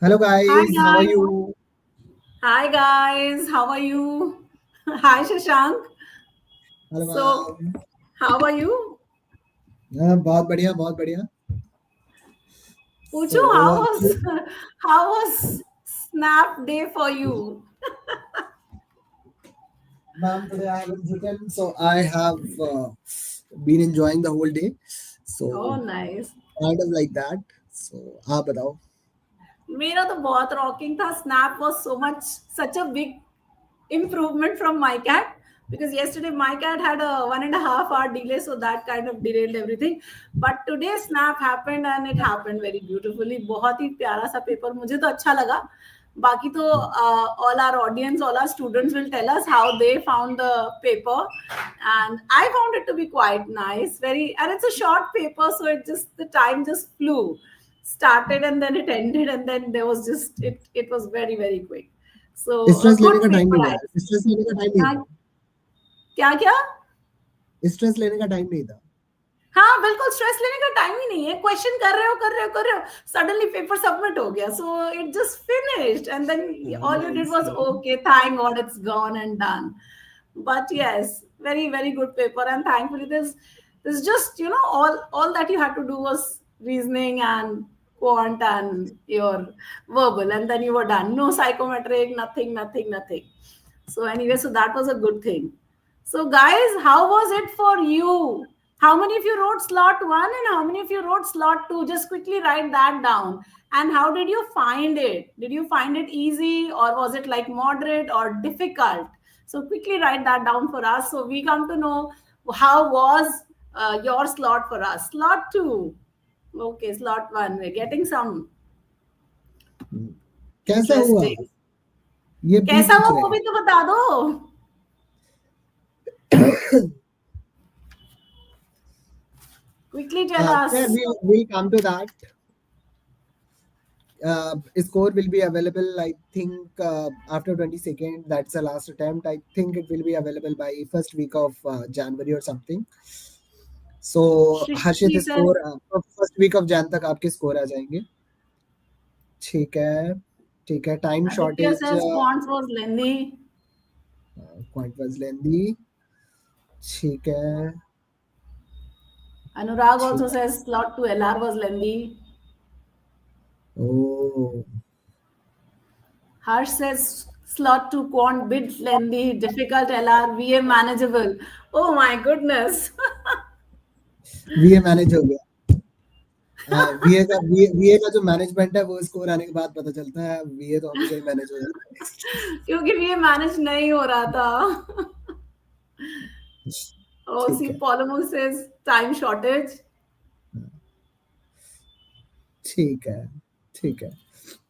Hello Hi guys, how are guys. you? Hi guys. How are you? Hi Shashank. Hello So, ma'am. how are you? बहुत बढ़िया बहुत बढ़िया। Puchu, So how was how was Snap day for you? ma'am, today I haven't written, so I have been enjoying the whole day. Oh, So nice. kind of like that. So आप बताओ। मेरा तो बहुत rocking था. Snap was such a big improvement from my cat because yesterday my cat had a 1.5 hour delay, so that kind of derailed everything. But today Snap happened and it happened very beautifully. बहुत ही प्यारा सा paper मुझे तो अच्छा लगा. बाकी तो all our audience, all our students will tell us how they found the paper, and I found it to be quite nice. Very, and it's a short paper, so it just the time just flew. Started and then it ended, and then there was just it was very quick. So a stress लेने good का time paper, नहीं I था। would say. Stress लेने का time नहीं हाँ, था। क्या क्या? स्ट्रेस लेने का टाइम नहीं था। हाँ, बिल्कुल स्ट्रेस लेने का टाइम ही नहीं है. क्वेश्चन कर रहे हो, सडनली पेपर सबमिट हो गया, so it just finished and then all you did nice. Was okay, thank God it's gone and done. But yes, very good paper, and thankfully there's just, all that you had to do was reasoning and quant and your verbal, and then you were done. No psychometric, nothing. So anyway, so that was a good thing. So guys, how was it for you? How many of you wrote slot 1 and how many of you wrote slot 2? Just quickly write that down. And how did you find it? Did you find it easy, or was it like moderate or difficult? So quickly write that down for us so we come to know how was your slot for us. Slot 2. Okay, slot 1. We're getting some कैसा हुआ? interesting. ये भी कैसा हुआ पूछ वो रहे भी तो बता दो. हैं। Quickly tell Fair, us. we'll come to that. Score will be available, I think, after 22nd. That's the last attempt. I think it will be available by first week of January or something. So Harshit Shrishti says, score first week of Jan तक आपके score आ जाएंगे। ठीक है। ठीक है, time Aditya shortage. says Quant was lengthy. Quant was lengthy. ठीक है। Anurag ठीक also है। says slot 2 LR was lengthy. Oh Harsh says slot 2 Quant bit lengthy, difficult LR, VA manageable. Oh my goodness. वीए manage हो गया। वीए का जो management है वो स्कोर आने के बाद पता चलता है। वीए तो हमेशा ही मैनेज हो जाता क्योंकि VA मैनेज नहीं हो रहा था. है। Oh, ठीक see, है। Polymo says time shortage. ठीक है। ठीक है।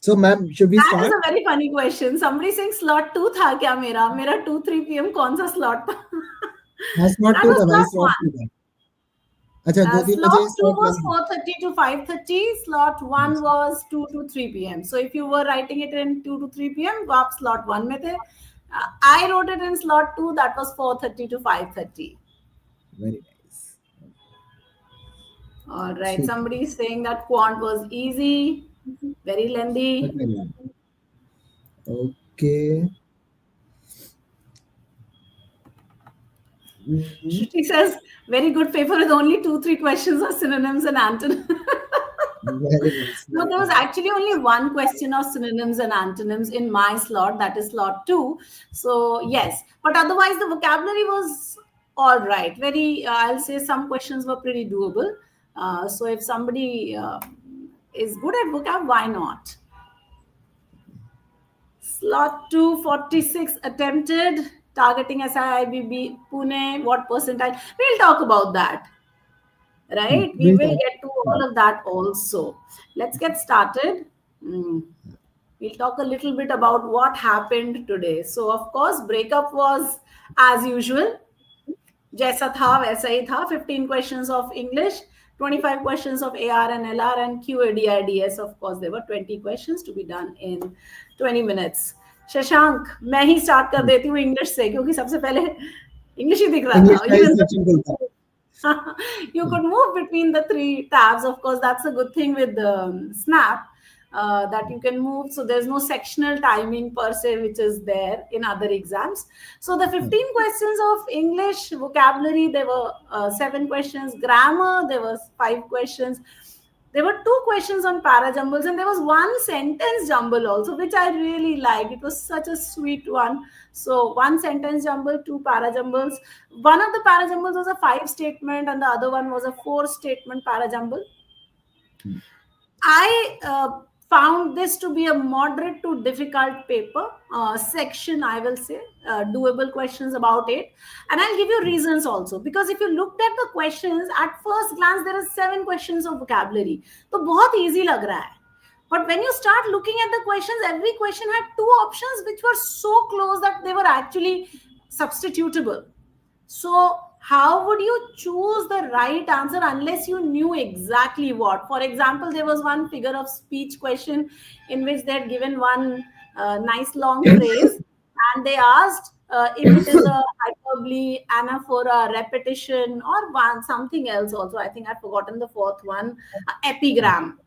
So ma'am, should we That is start? a very funny question. Somebody saying slot 2 था क्या मेरा? मेरा 2 3 p.m. कौन सा slot था? हाँ, स्लॉट That टू was था भाई, slot स्लॉट 1. टू था। अच्छा, 2-3 Slot बजे 2 स्लॉट was 1 था। 4:30 to 5:30. Slot 1 was 2 to 3 p.m. So if you were writing it in 2 to 3 p.m., वो आप slot 1 में थे. I wrote it in slot 2. That was 4:30 to 5:30. Very nice. All right. ठीक है। Somebody is saying that quant was easy, very lengthy. Okay. Very Shruti says, very good paper with only 2 3 questions of synonyms and antonyms. Nice, No, very there was nice. actually only one question of synonyms and antonyms in my slot, that is slot 2. So, yes, but otherwise, the vocabulary was all right. I'll say some questions were pretty doable. So, if somebody is good at vocab, why not? Slot 246 attempted, targeting SIIBB Pune. What percentile? We'll talk about that, right? We will will talk. get to all of that also. Let's get started. Mm. We'll talk a little bit about what happened today. So, of course, breakup was as usual. जैसा था वैसा ही था. 15 questions of English, 25 questions of AR and LR, and QADIDS. Of course, there were 20 questions to be done in 20 minutes. Shashank, मैं ही start कर देती हूँ English से, क्योंकि सबसे पहले इंग्लिश ही दिख रहा इंग्लिश था. का You ही can सेक्शन खुलता है। you could move between the 3 tabs. Of course, that's a good thing with Snap. that you can move. So there's no sectional timing per se, which is there in other exams. So the 15 questions of English vocabulary, there were 7 questions. Grammar, there was 5 questions. There were 2 questions on para jumbles, and there was one sentence jumble also, which I really liked. It was such a sweet one. So one sentence jumble, 2 para jumbles. One of the para jumbles was a 5 statement, and the other one was a 4 statement para jumble. I found this to be a moderate to difficult paper section, I will say, doable questions about it. And I'll give you reasons also. Because if you looked at the questions, at first glance, there are 7 questions of vocabulary. So, बहुत easy lag raha hai. But when you start looking at the questions, every question had 2 options which were so close that they were actually substitutable. So, how would you choose the right answer unless you knew exactly what? For example, there was one figure of speech question in which they had given one nice long phrase, and they asked if it is a hyperbole, anaphora, repetition, or one something else. Also, I think I've forgotten the fourth one, epigram.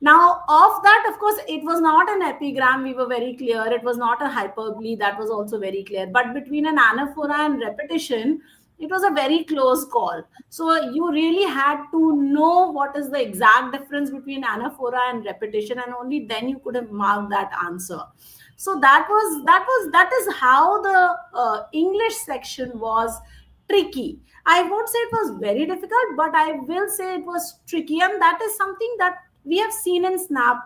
Now, of that, of course, it was not an epigram. We were very clear. It was not a hyperbole. That was also very clear. But between an anaphora and repetition, it was a very close call. So you really had to know what is the exact difference between anaphora and repetition, and only then you could have marked that answer. So that is how the English section was tricky. I won't say it was very difficult, but I will say it was tricky, and that is something that we have seen in snap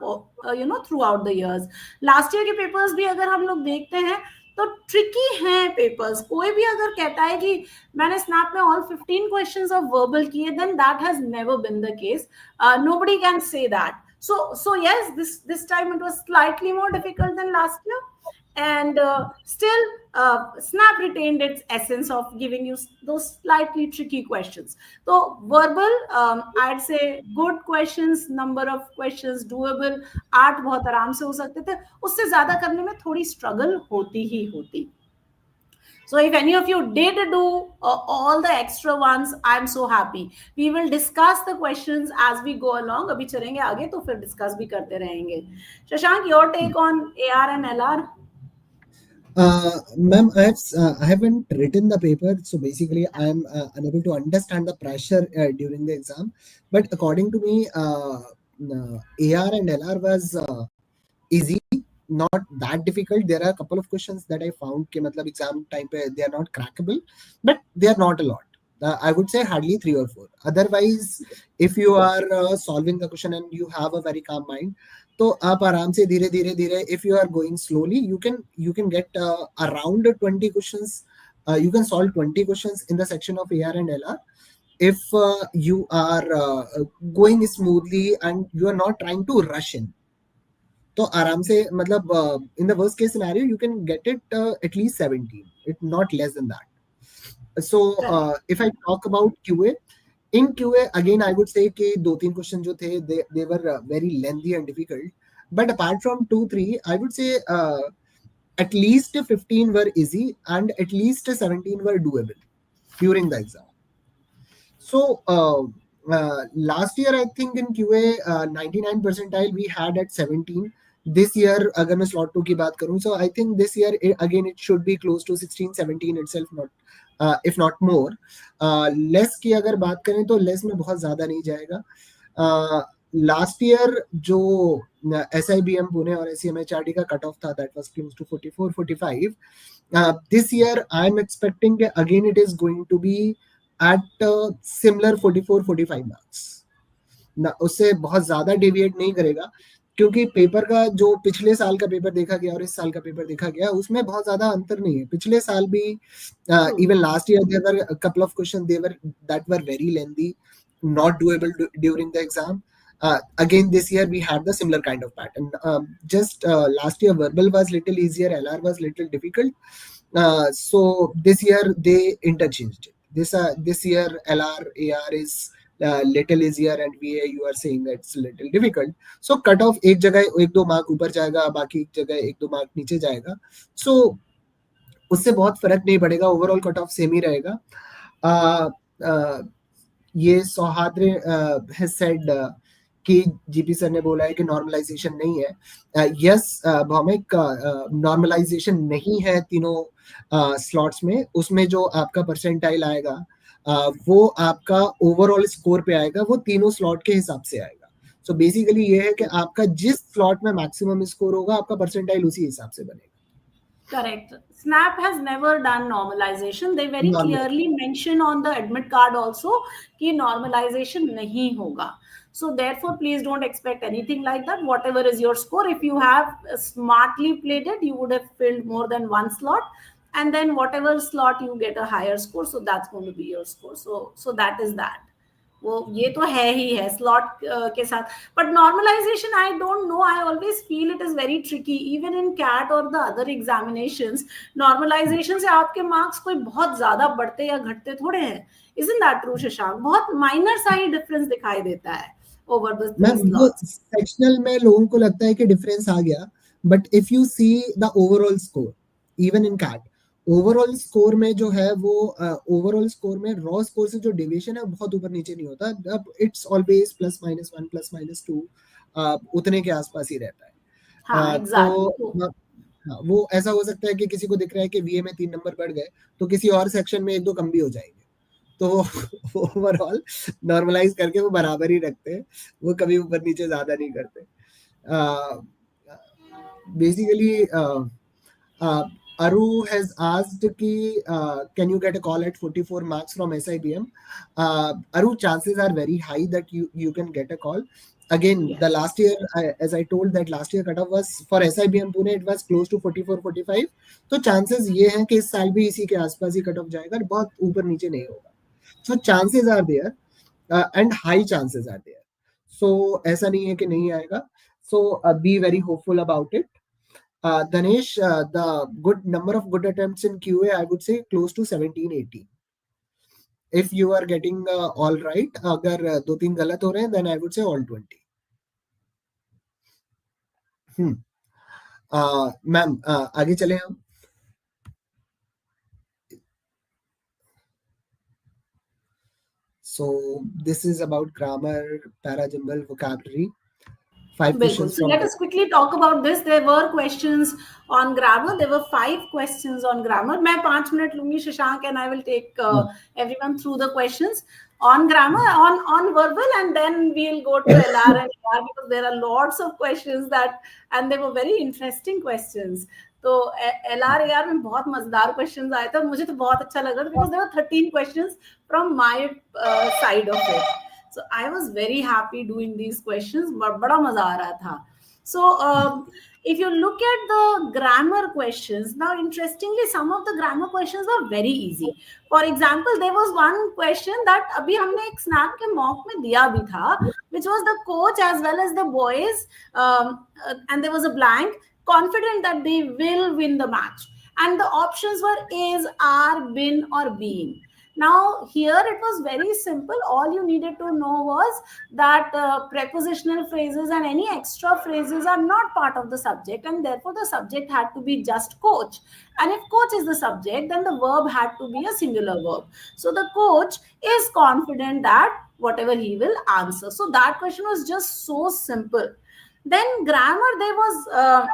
throughout the years. Last year के papers भी अगर हम लोग देखते हैं तो tricky हैं papers. कोई भी अगर कहता है कि मैंने स्नैप में ऑल 15 क्वेश्चंस ऑफ वर्बल किए, then that has never been the case. Nobody can say that. So yes, this time it was slightly more difficult than last year, and still snap retained its essence of giving you those slightly tricky questions. So verbal, I'd say good questions, number of questions doable. 8 बहुत आराम से हो सकते थे, उससे ज्यादा करने में थोड़ी स्ट्रगल होती ही होती. So if any of you did do all the extra ones, I'm so happy. We will discuss the questions as we go along. अभी चलेंगे आगे तो फिर discuss भी करते रहेंगे. Shashank, your take on AR and LR? Ma'am, I haven't written the paper, so basically I am unable to understand the pressure during the exam. But according to me, AR and LR was easy, not that difficult. There are a couple of questions that I found कि मतलब exam time पे they are not crackable, but they are not a lot. I would say hardly 3 or 4. Otherwise, if you are solving the question and you have a very calm mind, तो आप आराम से धीरे धीरे धीरे, if you are going slowly, you can get around 20 questions. You can solve 20 questions in the section of AR and LR if you are going smoothly and you are not trying to rush in. तो आराम से मतलब in the worst case scenario you can get it at least 17, it not less than that. So if I talk about QA, in QA again I would say कि 2-3 question जो थे they were very lengthy and difficult, but apart from 2-3 I would say at least 15 were easy and at least 17 were doable during the exam. So last year I think in QA 99 percentile we had at 17. This year अगर मैं slot 2 की बात करूं, so I think this year again it should be close to 16-17 itself, not if not more. Less की अगर बात करें तो less में बहुत ज़्यादा नहीं जाएगा. Last year जो SIBM पुणे और SCMHRD का cut off था, that was close to 44-45. This year I am expecting again it is going to be at similar 44-45 marks. ना उससे बहुत ज़्यादा deviate नहीं करेगा, क्योंकि पेपर का जो पिछले साल का पेपर देखा गया और इस साल का पेपर देखा गया उसमें बहुत ज्यादा अंतर नहीं है. पिछले साल भी even last year there were a couple of questions that were very lengthy, not doable during the exam. Again this year we had the similar kind of pattern. Just last year verbal was little easier, LR was little difficult. So this year they interchanged it. This year LR AR is little easier and VA you are saying that it's little difficult. So cut off एक जगह 1-2 mark ऊपर जाएगा, बाकी एक जगह 1-2 mark नीचे जाएगा. So उससे बहुत फर्क नहीं पड़ेगा, ओवरऑल कट ऑफ सेम ही रहेगा. ये सौहार्द्र has said कि जीपी सर ने बोला है कि नॉर्मलाइजेशन नहीं है। यस भौमिक, नॉर्मलाइजेशन नहीं है तीनों स्लॉट्स में। उसमें जो आपका परसेंटाइल आएगा वो आपका ओवरऑल स्कोर पे आएगा, वो तीनों स्लॉट के हिसाब से आएगा। सो बेसिकली ये है कि आपका जिस स्लॉट में मैक्सिमम स्कोर होगा आपका परसेंटाइल उसी हिसाब से बनेगा। Correct. Snap has never done normalization. They very normal clearly mention on the admit card also कि normalization नहीं होगा. So therefore, please don't expect anything like that. Whatever is your score, if you have smartly played it, you would have filled more than one slot, and then whatever slot you get a higher score, so that's going to be your score. So that is that. वो ये तो है ही है slot के साथ. But normalization I don't know, I always feel it is very tricky even in CAT और the other examinations. Normalization से आपके मार्क्स कोई बहुत ज्यादा बढ़ते या घटते थोड़े हैं. Isn't that true Shashank? बहुत माइनर सा ही डिफरेंस दिखाई देता है ओवर द थ्री मैम, वो स्लॉट्स. सेक्शनल में लोगों को लगता है कि डिफरेंस आ गया, but if you see the overall score even in CAT, overall score में जो है वो ओवरऑल स्कोर में रॉ स्कोर से जो डेविएशन है बहुत ऊपर नीचे नहीं होता. अब इट्स ऑलवेज +-1 +-2 उतने के आसपास ही रहता है. हाँ तो एग्जैक्टली. हाँ, वो ऐसा हो सकता है कि किसी को दिख रहा है कि वीए में 3 नंबर बढ़ गए तो किसी और सेक्शन में 1-2 कम भी हो जाएंगे, तो वो ओवरऑल नॉर्मलाइज करके वो बराबर ही रखते हैं, वो कभी ऊपर नीचे ज्यादा नहीं करते. Basically Aru has asked ki, can you get a call at 44 marks from SIBM? Aru, chances are very high that you can get a call. Again, the last year, as I told, that last year cutoff was for SIBM Pune, it was close to 44-45. तो chances ये हैं कि इस साल भी इसी के आसपास ही कट ऑफ जाएगा, बहुत ऊपर नीचे नहीं होगा. So chances are there, and high chances are there. So ऐसा नहीं है कि नहीं आएगा. So be very hopeful about it. Danesh, the good number of good attempts in QA, I would say close to 17-18. If you are getting all right, अगर 2-3 गलत हो रहे हैं, then I would say all 20. Ma'am, आगे चले हम. So this is about grammar, parajumble, vocabulary. 5 बिल्कुल. questions So from let the. us quickly talk about this. There were questions on grammar. There were 5 questions on grammar. मैं 5 minute लूंगी Shashank, and I will take everyone through the questions on grammar, on verbal, and then we'll go to LR and AR because there are lots of questions that, and they were very interesting questions. तो LR AR में बहुत मजेदार questions आए थे और मुझे तो बहुत अच्छा लग रहा था because there were 13 questions from my side of it. So I was very happy doing these questions, but बड़ा मजा आ रहा था. So if you look at the grammar questions, now interestingly, some of the grammar questions were very easy. For example, there was one question that अभी हमने एक snap के mock में दिया भी था, which was the coach as well as the boys, and there was a blank, confident that they will win the match. And the options were is, are, been, or being. Now here it was very simple. All you needed to know was that prepositional phrases and any extra phrases are not part of the subject, and therefore the subject had to be just coach. And if coach is the subject, then the verb had to be a singular verb. So the coach is confident that whatever he will answer. So that question was just so simple. Then grammar, there was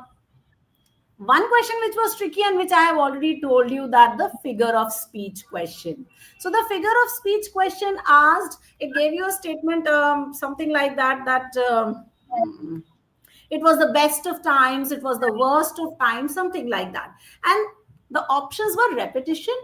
one question which was tricky and which I have already told you, that the figure of speech question. So the figure of speech question asked, it gave you a statement, something like that it was the best of times, it was the worst of times, something like that. And the options were repetition,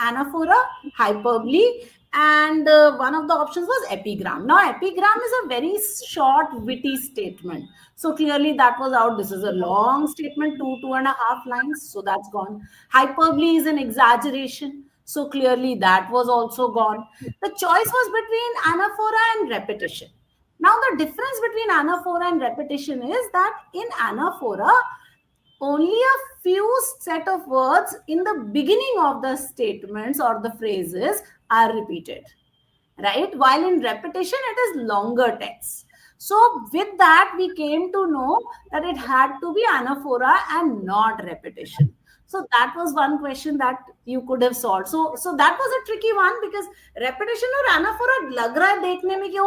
anaphora, hyperbole, and one of the options was epigram. Now epigram is a very short witty statement, so clearly that was out. This is a long statement, 2.5 lines, so that's gone. Hyperbole is an exaggeration, so clearly that was also gone. The choice was between anaphora and repetition. Now the difference between anaphora and repetition is that in anaphora only a few set of words in the beginning of the statements or the phrases are repeated, right? While in repetition it is longer text. So with that we came to know that it had to be anaphora and not repetition. So that was one question that you could have solved. So that was a tricky one because repetition or anaphora lag raha hai dekhne mein ki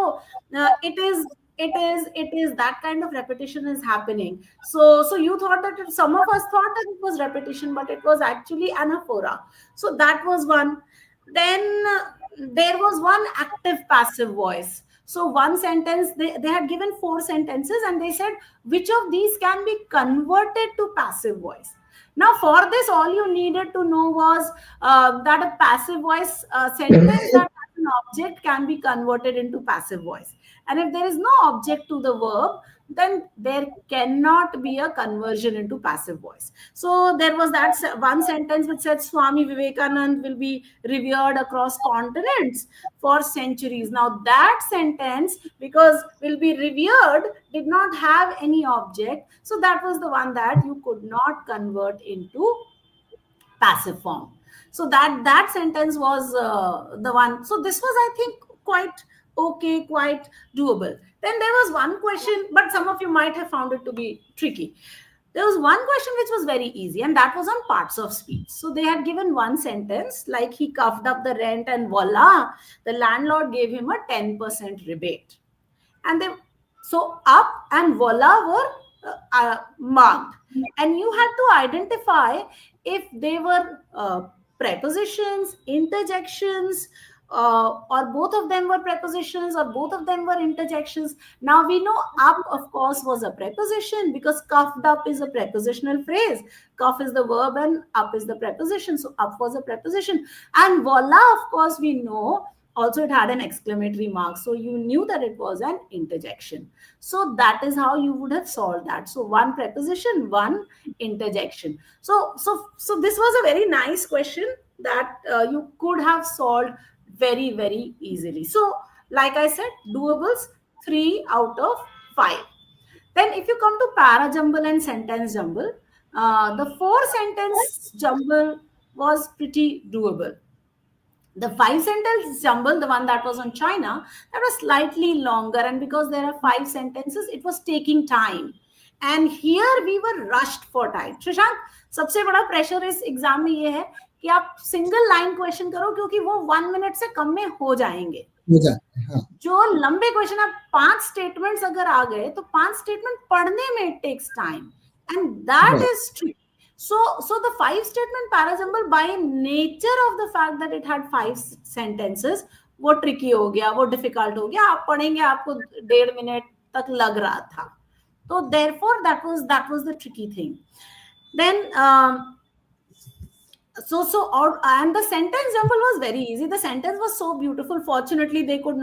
it is it is that kind of repetition is happening. So you thought that some of us thought that it was repetition, but it was actually anaphora. So that was one. Then there was one active passive voice. So one sentence, they had given four sentences and they said which of these can be converted to passive voice. Now for this, all you needed to know was that a passive voice sentence that has an object can be converted into passive voice. And if there is no object to the verb, then there cannot be a conversion into passive voice. So there was that one sentence which said Swami Vivekanand will be revered across continents for centuries. Now that sentence, because will be revered, did not have any object. So that was the one that you could not convert into passive form. So that sentence was the one. So this was, I think, quite okay, quite doable. Then there was one question, but some of you might have found it to be tricky. There was one question which was very easy, and that was on parts of speech. So they had given one sentence like he coughed up the rent and voila, the landlord gave him a 10% rebate. And they, so up and voila were marked, and you had to identify if they were prepositions, interjections, or both of them were prepositions or both of them were interjections. Now we know up, of course, was a preposition because cuffed up is a prepositional phrase. Cuff is the verb and up is the preposition, so up was a preposition. And voila, of course, we know also it had an exclamatory mark, so you knew that it was an interjection. So that is how you would have solved that. So one preposition, one interjection. So this was a very nice question that you could have solved very, very easily. So like I said, doables 3 out of 5. Then if you come to para jumble and sentence jumble, the 4 sentence jumble was pretty doable. The 5 sentence jumble, the one that was on China, that was slightly longer, and because there are 5 sentences, it was taking time. And here we were rushed for time. Shashank, सबसे बड़ा pressure इस exam में ये है कि आप single line question करो, क्योंकि वो 1 मिनट से कम में हो जाएंगे. जो लंबे क्वेश्चन, आप 5 स्टेटमेंट्स अगर आ गए तो 5 स्टेटमेंट पढ़ने में it takes time, and that is true. So the 5 statement parajumble, by nature of the fact that it had 5 sentences, वो tricky हो गया, वो difficult हो गया. आप पढ़ेंगे, आपको 1.5 मिनट तक लग रहा था. So therefore that was the tricky thing. Then and the sentence jumble was very easy. The sentence was so beautiful. Fortunately, they could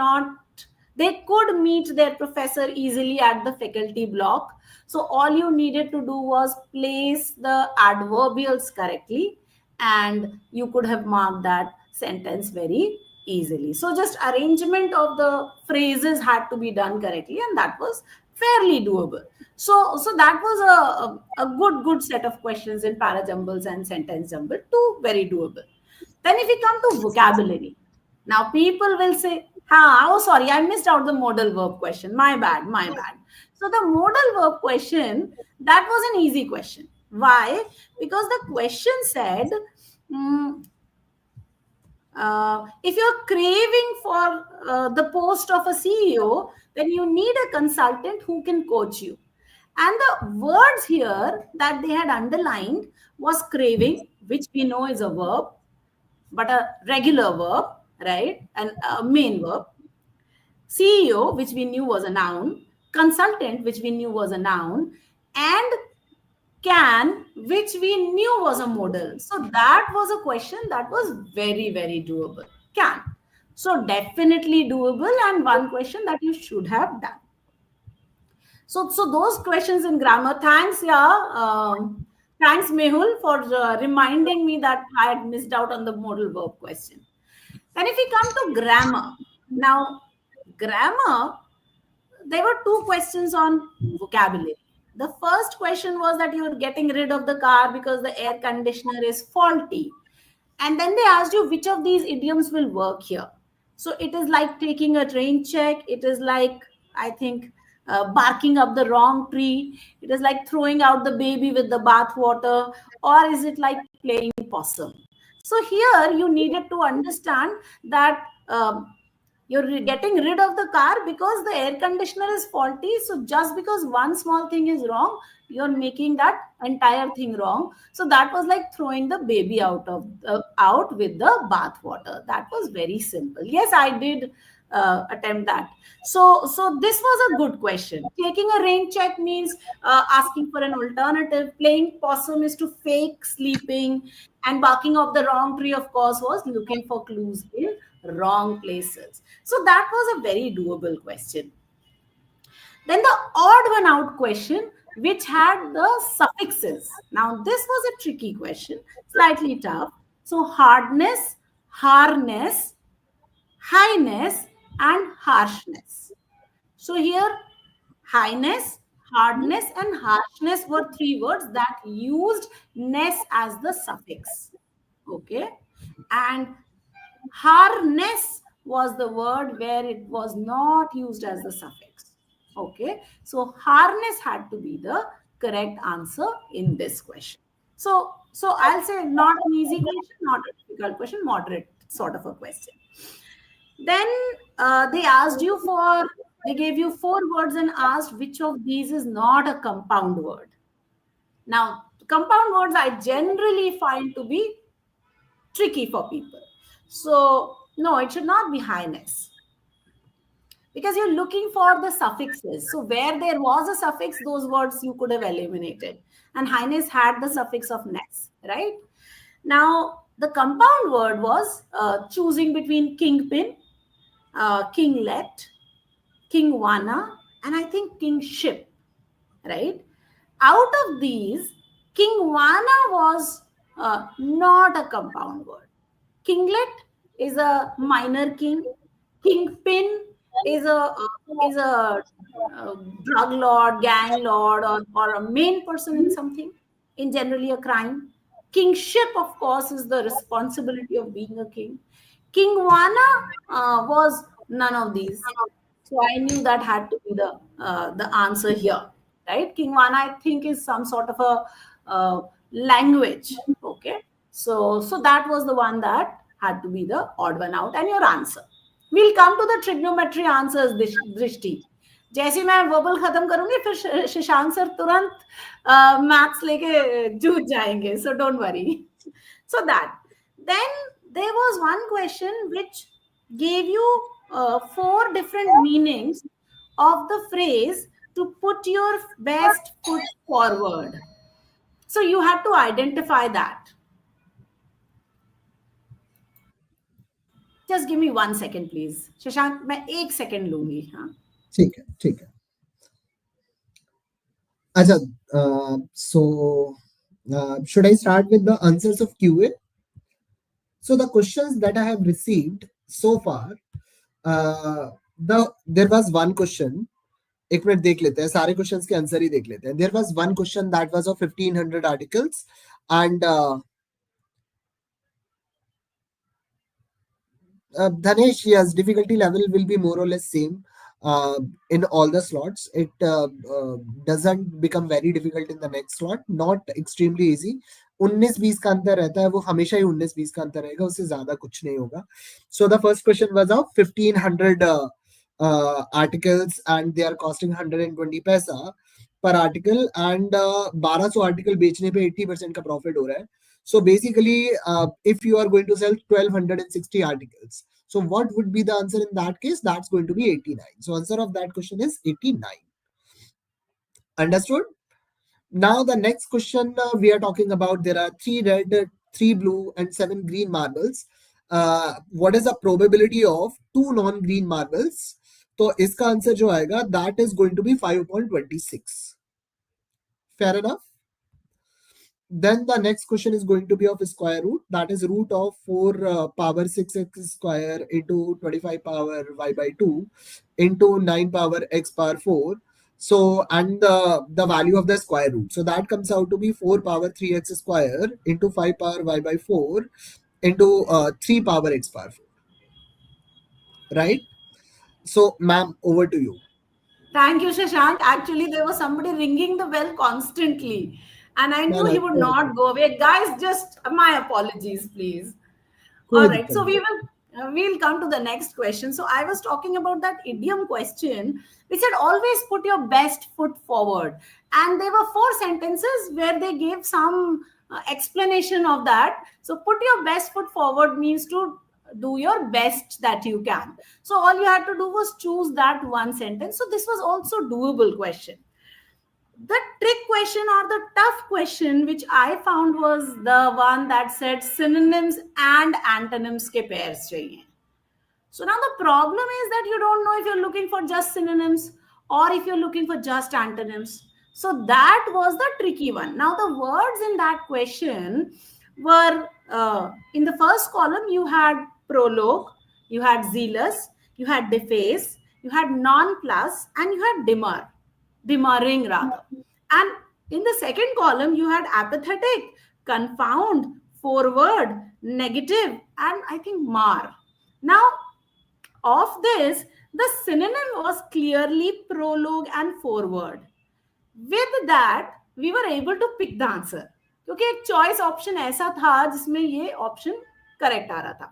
meet their professor easily at the faculty block. So all you needed to do was place the adverbials correctly, and you could have marked that sentence very easily. So just arrangement of the phrases had to be done correctly, and that was fairly doable. So that was a good set of questions in parajumbles and sentence jumble, two very doable. Then if we come to vocabulary, now people will say, oh sorry, I missed out the modal verb question. My bad. So the modal verb question, that was an easy question. Why? Because the question said, if you're craving for the post of a CEO, then you need a consultant who can coach you. And the words here that they had underlined was craving, which we know is a verb, but a regular verb, right? And a main verb. CEO, which we knew was a noun. Consultant, which we knew was a noun. And can, which we knew was a modal. So that was a question that was very, very doable. Can. So definitely doable, and one question that you should have done. So those questions in grammar. Thanks, thanks Mehul for reminding me that I had missed out on the modal verb question. And if we come to grammar, now grammar, there were 2 questions on vocabulary. The first question was that you're getting rid of the car because the air conditioner is faulty. And then they asked you which of these idioms will work here. So it is like taking a train check. It is like, I think, barking up the wrong tree. It is like throwing out the baby with the bath water. Or is it like playing possum? So here you needed to understand that You're getting rid of the car because the air conditioner is faulty. So just because one small thing is wrong, you're making that entire thing wrong. So that was like throwing the baby out with the bath water. That was very simple. Yes, I did attempt that. So this was a good question. Taking a rain check means asking for an alternative. Playing possum is to fake sleeping, and barking up the wrong tree, of course, was looking for clues in wrong places. So that was a very doable question. Then the odd one out question, which had the suffixes. Now, this was a tricky question, slightly tough. So, hardness, harness, highness, and harshness. So, here, highness, hardness, and harshness were three words that used ness as the suffix. Okay. And harness was the word where it was not used as the suffix. Okay, so harness had to be the correct answer in this question. So I'll say not an easy question, not a difficult question, moderate sort of a question. Then they gave you four words and asked which of these is not a compound word. Now, compound words I generally find to be tricky for people. So, no, it should not be highness because you're looking for the suffixes. So, where there was a suffix, those words you could have eliminated. And highness had the suffix of ness, right? Now, the compound word was choosing between kingpin, kinglet, kingwana, and I think kingship, right? Out of these, kingwana was not a compound word. Kinglet is a minor king. Kingpin is a drug lord, gang lord, or a main person in something, in generally a crime. Kingship, of course, is the responsibility of being a king. Kingwana was none of these. So I knew that had to be the answer here, right? Kingwana, I think, is some sort of a language. Okay, so that was the one that had to be the odd one out, and your answer. We'll come to the trigonometry answers, Drishti. जैसे मैं verbal खत्म करूंगी फिर Shashank sir तुरंत maths लेके जूझ जाएंगे, so don't worry. So that then there was one question which gave you four different meanings of the phrase to put your best foot forward. So you had to identify that. Just give me 1 second, please. Shashank, मैं 1 second लूंगी. हाँ. ठीक है, ठीक है. अच्छा, so should I start with the answers of QA? So the questions that I have received so far, there was one question. एक minute देख लेते हैं, सारे क्वेश्चंस के आंसर ही देख लेते हैं. There was one question that was of 1500 articles, and Dhanesh, yes, difficulty level will be more or less same in all the slots. It doesn't become very difficult in the next slot. Not extremely easy. 19-20 का अंतर रहता है, वो हमेशा ही 19-20 का अंतर रहेगा, उससे ज्यादा कुछ नहीं होगा. So the first question was of 1500 articles, and they are costing 120 पैसा per article, and 1200 article बेचने पे 80% का profit हो रहा है. So basically, if you are going to sell 1260 articles, so what would be the answer in that case? That's going to be 89. So answer of that question is 89. Understood? Now the next question we are talking about, there are 3 red, 3 blue, and 7 green marbles. What is the probability of 2 non-green marbles? So इसका answer जो आएगा, that is going to be 5.26. Fair enough? Then the next question is going to be of square root, that is root of 4 power 6x square into 25 power y by 2 into 9 power x power 4. So, and the value of the square root. So that comes out to be 4 power 3x square into 5 power y by 4 into 3 power x power 4. Right? So, ma'am, over to you. Thank you, Shashank. Actually, there was somebody ringing the bell constantly, and I knew he would not go away. Guys, just my apologies, please. All right, so We'll come to the next question. So I was talking about that idiom question, which said always put your best foot forward. And there were four sentences where they gave some explanation of that. So put your best foot forward means to do your best that you can. So all you had to do was choose that one sentence. So this was also doable question. The trick question or the tough question which I found was the one that said synonyms and antonyms ke pairs chahiye. So now the problem is that you don't know if you're looking for just synonyms or if you're looking for just antonyms. So that was the tricky one. Now the words in that question were in the first column you had prologue, you had zealous, you had deface, you had nonplus, and you had demurring rather. And in the second column you had apathetic, confound, forward, negative, and I think mar. Now of this, the synonym was clearly prologue and forward. With that, we were able to pick the answer. क्योंकि एक choice option ऐसा था जिसमें ये option correct आ रहा था.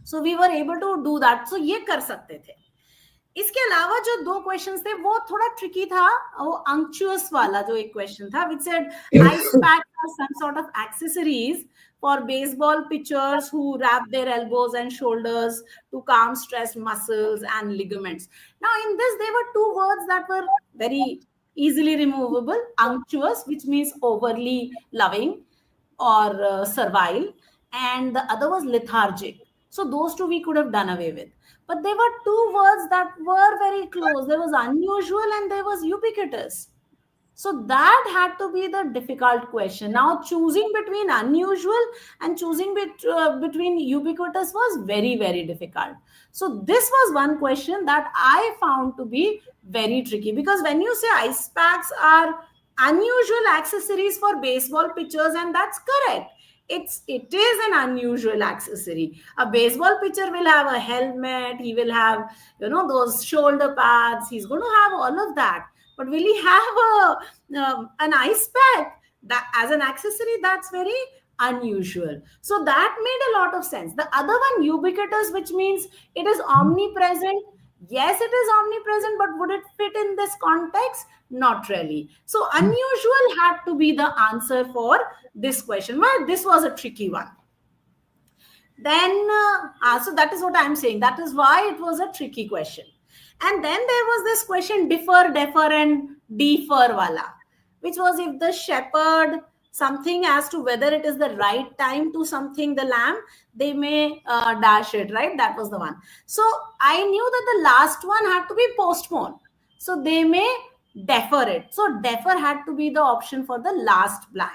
So we were able to do that. So ये कर सकते थे. इसके अलावा जो दो क्वेश्चंस थे वो थोड़ा ट्रिकी था. वो अंक्चुअस वाला जो एक क्वेश्चन था which said ice packs are some sort of accessories for baseball pitchers who wrap their elbows and shoulders to calm stressed muscles and ligaments. Now, in this, there were two words that were very easily removable. Unctuous, which means overly loving or servile, and the other was lethargic. So those two we could have done away with. But there were two words that were very close. There was unusual and there was ubiquitous. So that had to be the difficult question. Now choosing between unusual and choosing between ubiquitous was very, very difficult. So this was one question that I found to be very tricky, because when you say ice packs are unusual accessories for baseball pitchers, and that's correct. It is an unusual accessory. A baseball pitcher will have a helmet, he will have those shoulder pads, he's going to have all of that. But will he have an ice pack that as an accessory? That's very unusual. So that made a lot of sense. The other one, ubiquitous, which means it is omnipresent. Yes, it is omnipresent, but would it fit in this context? Not really. So unusual had to be the answer for this question. Well, this was a tricky one. Then, so that is what I'm saying. That is why it was a tricky question. And then there was this question, differ, defer, and defer wala, which was if the shepherd something as to whether it is the right time to something the lamb, they may dash it, right? That was the one. So I knew that the last one had to be postponed. So they may defer it. So defer had to be the option for the last blank.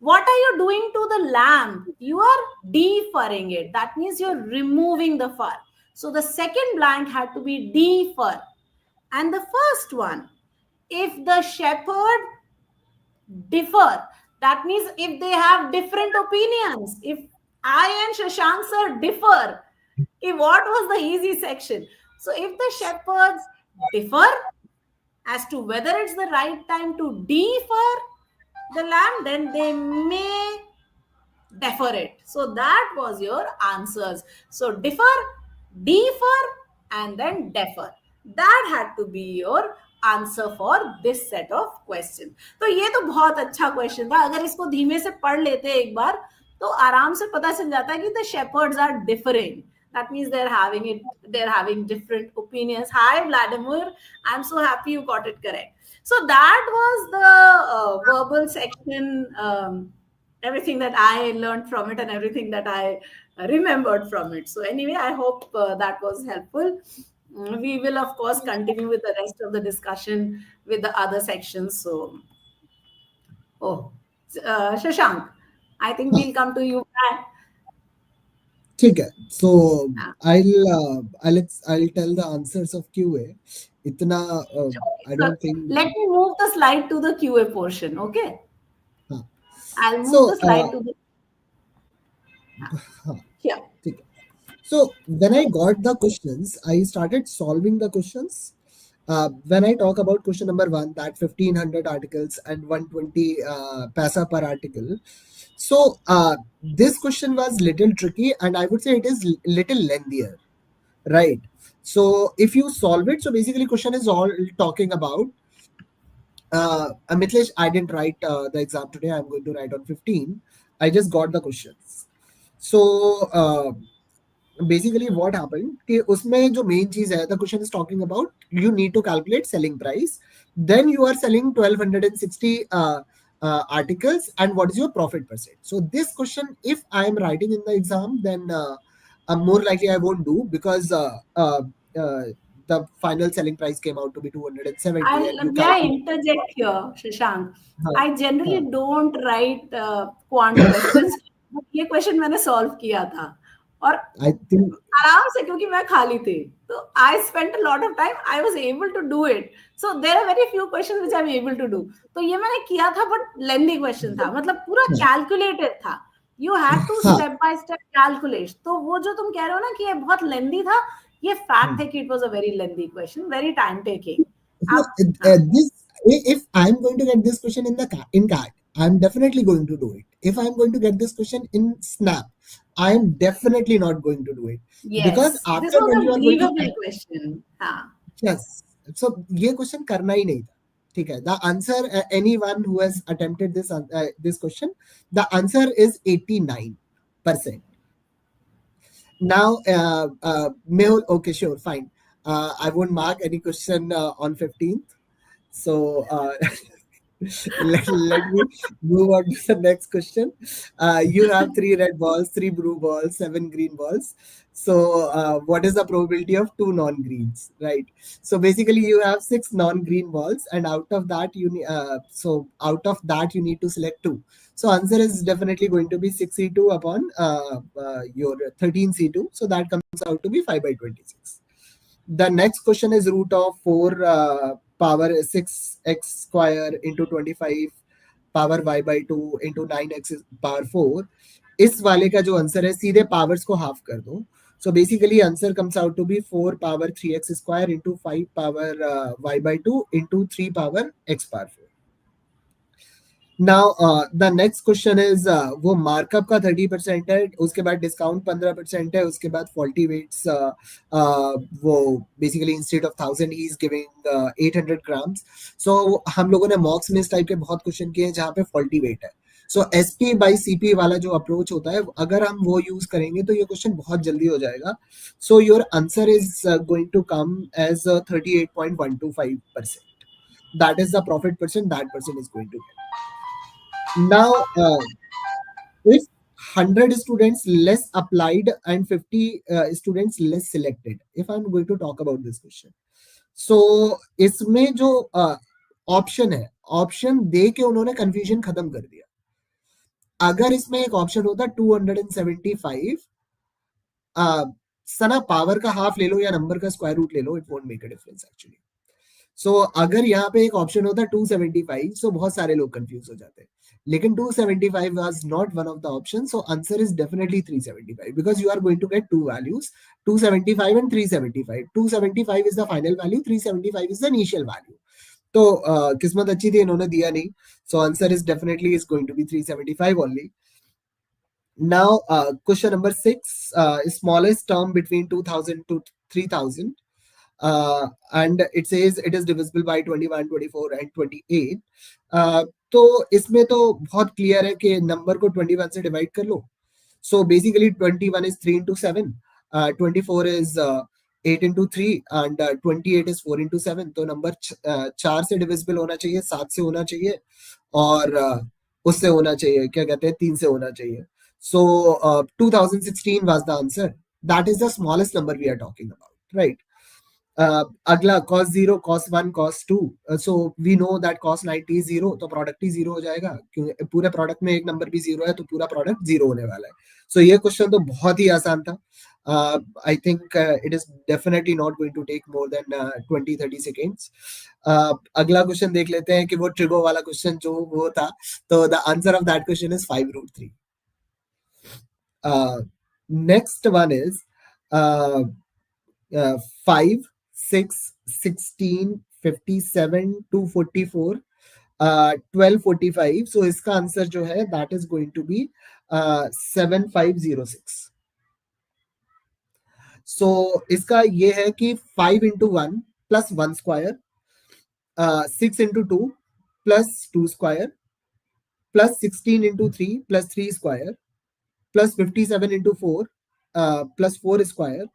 What are you doing to the lamb? You are deferring it. That means you're removing the fur. So the second blank had to be defer. And the first one, if the shepherd differ, that means if they have different opinions. If I and Shashank sir differ, what was the easy section? So if the shepherds differ as to whether it's the right time to defer the lamb, then they may defer it. So that was your answers. So differ, defer, and then defer. That had to be your answer for this set of question. तो ये तो बहुत अच्छा question था. अगर इसको धीमे से पढ़ लेते एक बार तो आराम से पता चल जाता है कि the shepherds are differing. That means they're having different opinions. Hi Vladimir, I'm so happy you got it correct. So that was the verbal section, everything that I learned from it and everything that I remembered from it. So anyway, I hope that was helpful. We will, of course, continue with the rest of the discussion with the other sections. So, Shashank, I think we'll come to you. Okay, so I'll tell the answers of QA. Itna, I don't think. Let me move the slide to the QA portion. Okay. I'll move the slide to the. Yeah. So when I got the questions, I started solving the questions. When I talk about question number 1, that 1500 articles and 120 paisa per article. So this question was little tricky, and I would say it is little lengthier, right? So if you solve it, so basically question is all talking about Mitlesh, I didn't write the exam today. I'm going to write on 15. I just got the questions. So basically what happened कि उसमें जो main चीज है, the question is talking about you need to calculate selling price, then you are selling 1260 articles, and what is your profit percent. So this question, if I am writing in the exam, then more likely I won't do, because uh, the final selling price came out to be 270, and you May I calculate. interject here, Shashank? हाँ, I generally हाँ. don't write quant questions, but ये question मैंने solve किया था और I think आराम से, क्योंकि मैं खाली थी, तो I spent a lot of time. I was able to do it. So there are very few questions which I'm able to do. तो ये मैंने किया था, but lengthy question था, मतलब पूरा हाँ, calculated था. You had to हाँ. step by step calculate. तो वो जो तुम कह रहे हो ना कि ये बहुत lengthy था, ये fact है कि it was a very lengthy question, very time taking. So, आप हाँ. this, if I'm going to get this question in the in CAT, I'm definitely going to do it. If I'm going to get this question in Snap, I'm definitely not going to do it, because Yes, this after was when a you are going to believable question. हाँ. yes, so ये question करना ही नहीं था. ठीक है. The answer, anyone who has attempted this question, the answer is 89%. Now, Mehul, okay, sure, fine. I won't mark any question on 15th. So let me move on to the next question. You have three red balls, three blue balls, seven green balls. So what is the probability of two non-greens, right? So basically, you have six non-green balls, and out of that you need to select two. So answer is definitely going to be 6C2 upon your 13C2. So that comes out to be 5 by 26. The next question is root of 4 power 6x square into 25 power y by 2 into 9x power 4. इस वाले का जो answer है, सीधे powers को half कर दो. So basically answer comes out to be 4 power 3x square into 5 power y by 2 into 3 power x power 4. Now the next question is, वो मार्कअप का 30% है, उसके बाद डिस्काउंट 15% है, उसके बाद फॉल्टी वेट्स, वो basically instead of 1000 he is giving 800 grams. So हम लोगों ने मॉक्स में इस टाइप के बहुत क्वेश्चन किए हैं जहाँ पे फॉल्टी वेट है. सो एसपी बाई सीपी वाला जो अप्रोच होता है, अगर हम वो यूज करेंगे तो ये क्वेश्चन बहुत जल्दी हो जाएगा. So your answer is going to come as 38.125%. That is the profit percent that person is going to get. Now, if 100 students less applied and 50 students less selected, if I'm going to talk about this question, so इसमें जो option है, option दे के उन्होंने confusion खत्म कर दिया. अगर इसमें एक ऑप्शन होता 275, सना पावर का हाफ ले लो या नंबर का स्क्वायर रूट ले लो, it won't make a difference actually. So अगर यहाँ पे एक ऑप्शन होता 275, सो बहुत सारे लोग कंफ्यूज हो जाते हैं. लेकिन 275 was not one of the options, so answer is definitely 375, because you are going to get two values, 275 and 375. 275 is the final value, 375 is the initial value. तो किस्मत अच्छी थी, इन्होंने दिया नहीं. So answer is definitely is going to be 375 only. Now, question number 6, smallest term between 2000 to 3000. And it says it is divisible by 21, 24 and 28. तो इसमें तो बहुत क्लियर है कि नंबर को 21 से डिवाइड कर लो. So basically 21 is 3 into 7, 24 is 8 into 3 and 28 is 4 into 7. तो नंबर 4 से डिविजिबल होना चाहिए, 7 से होना चाहिए, और उससे होना चाहिए, क्या कहते हैं, 3 से होना चाहिए. So 2016 was the answer. That is the smallest number we are talking about, right? अगला cos 0, cos 1, cos 2. So we know that cos 90 is 0, तो प्रोडक्ट ही 0 हो जाएगा, क्योंकि पूरे प्रोडक्ट में एक नंबर भी 0 है, तो पूरा प्रोडक्ट 0 होने वाला है. सो ये क्वेश्चन तो बहुत ही आसान था. I think it is definitely not going to take more than 20-30 seconds. अगला क्वेश्चन देख लेते हैं कि वो ट्रिगो वाला क्वेश्चन जो वो था, तो the answer of that question is 5√3. Next one is 5, 6, 16, 57, 244. 1245. So इसका आंसर जो है that is going to be 7506. So इसका ये है कि 5 into 1 plus 1 square, 6 into 2 plus 2 square, plus 16 into 3 plus 3 square, plus 57 into 4 plus 4 square,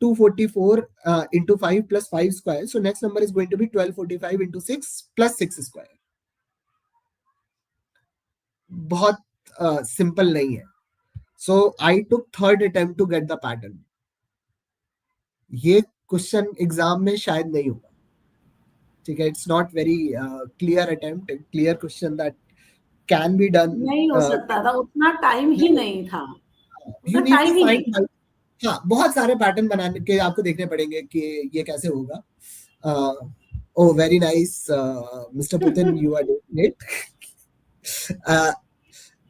244 into 5 plus 5 square. So next number is going to be 1245 into 6 plus 6 square. बहुत simple नहीं है. So I took third attempt to get the pattern. ये question exam में शायद नहीं होगा. ठीक है, it's not very clear attempt, clear question that can be done. नहीं हो सकता था, उतना टाइम ही नहीं था. You need to find. हाँ, बहुत सारे पैटर्न बनाने के आपको देखने पड़ेंगे कि ये कैसे होगा. Oh, very nice, Mr. Putin, you are doing it.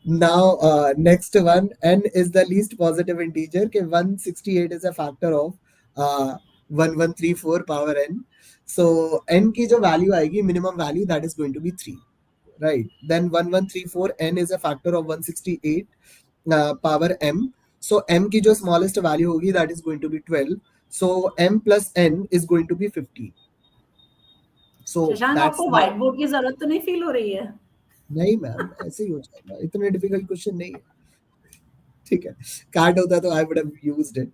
Now, next one, n is the least positive integer. Okay, 168 is a factor of 1134 power n. So n की जो value आएगी, minimum value, that is going to be 3, right? Then 1134 n is a factor of 168 power m. So m की जो smallest value होगी, that is going to be 12. So m plus n is going to be 15. So Shashank, आपको white board की जरूरत तो नहीं feel हो रही है? नहीं मैम, ऐसे ही हो जाएगा, इतने डिफिकल्ट क्वेश्चन नहीं है. ठीक है, कार्ड होता तो I would have used it.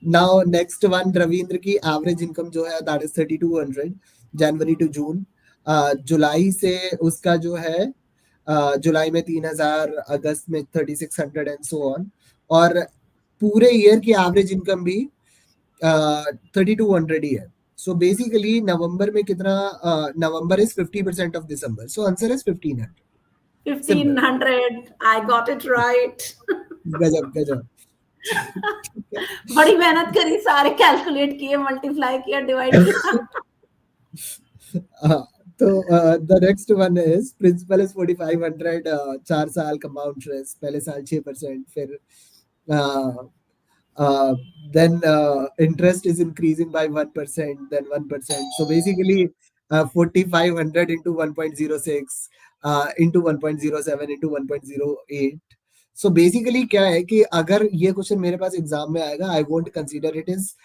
Now next one, Ravindra की एवरेज इनकम जो है that is 3200 January to June. जुलाई से उसका जो है जुलाई में 3000, अगस्त में 3600 एंड सो ऑन. और पूरे ईयर की एवरेज इनकम भी 3200 ही है. So basically नवंबर में कितना, नवंबर is 50% of December. So answer is 1500. 1500. I got it right. गजब गजब. बड़ी मेहनत करी, सारे कैलकुलेट किए, मल्टीप्लाई किया, डिवाइड किया. तो the next one is principal is 4500, 4 साल compound interest, पहले साल 6%, फिर then interest is increasing by 1%, then 1%. So basically 4500 into 1.06 into 1.07 into 1.08. So basically क्या है कि अगर ये क्वेश्चन मेरे पास एग्जाम में आएगा, I won't consider it as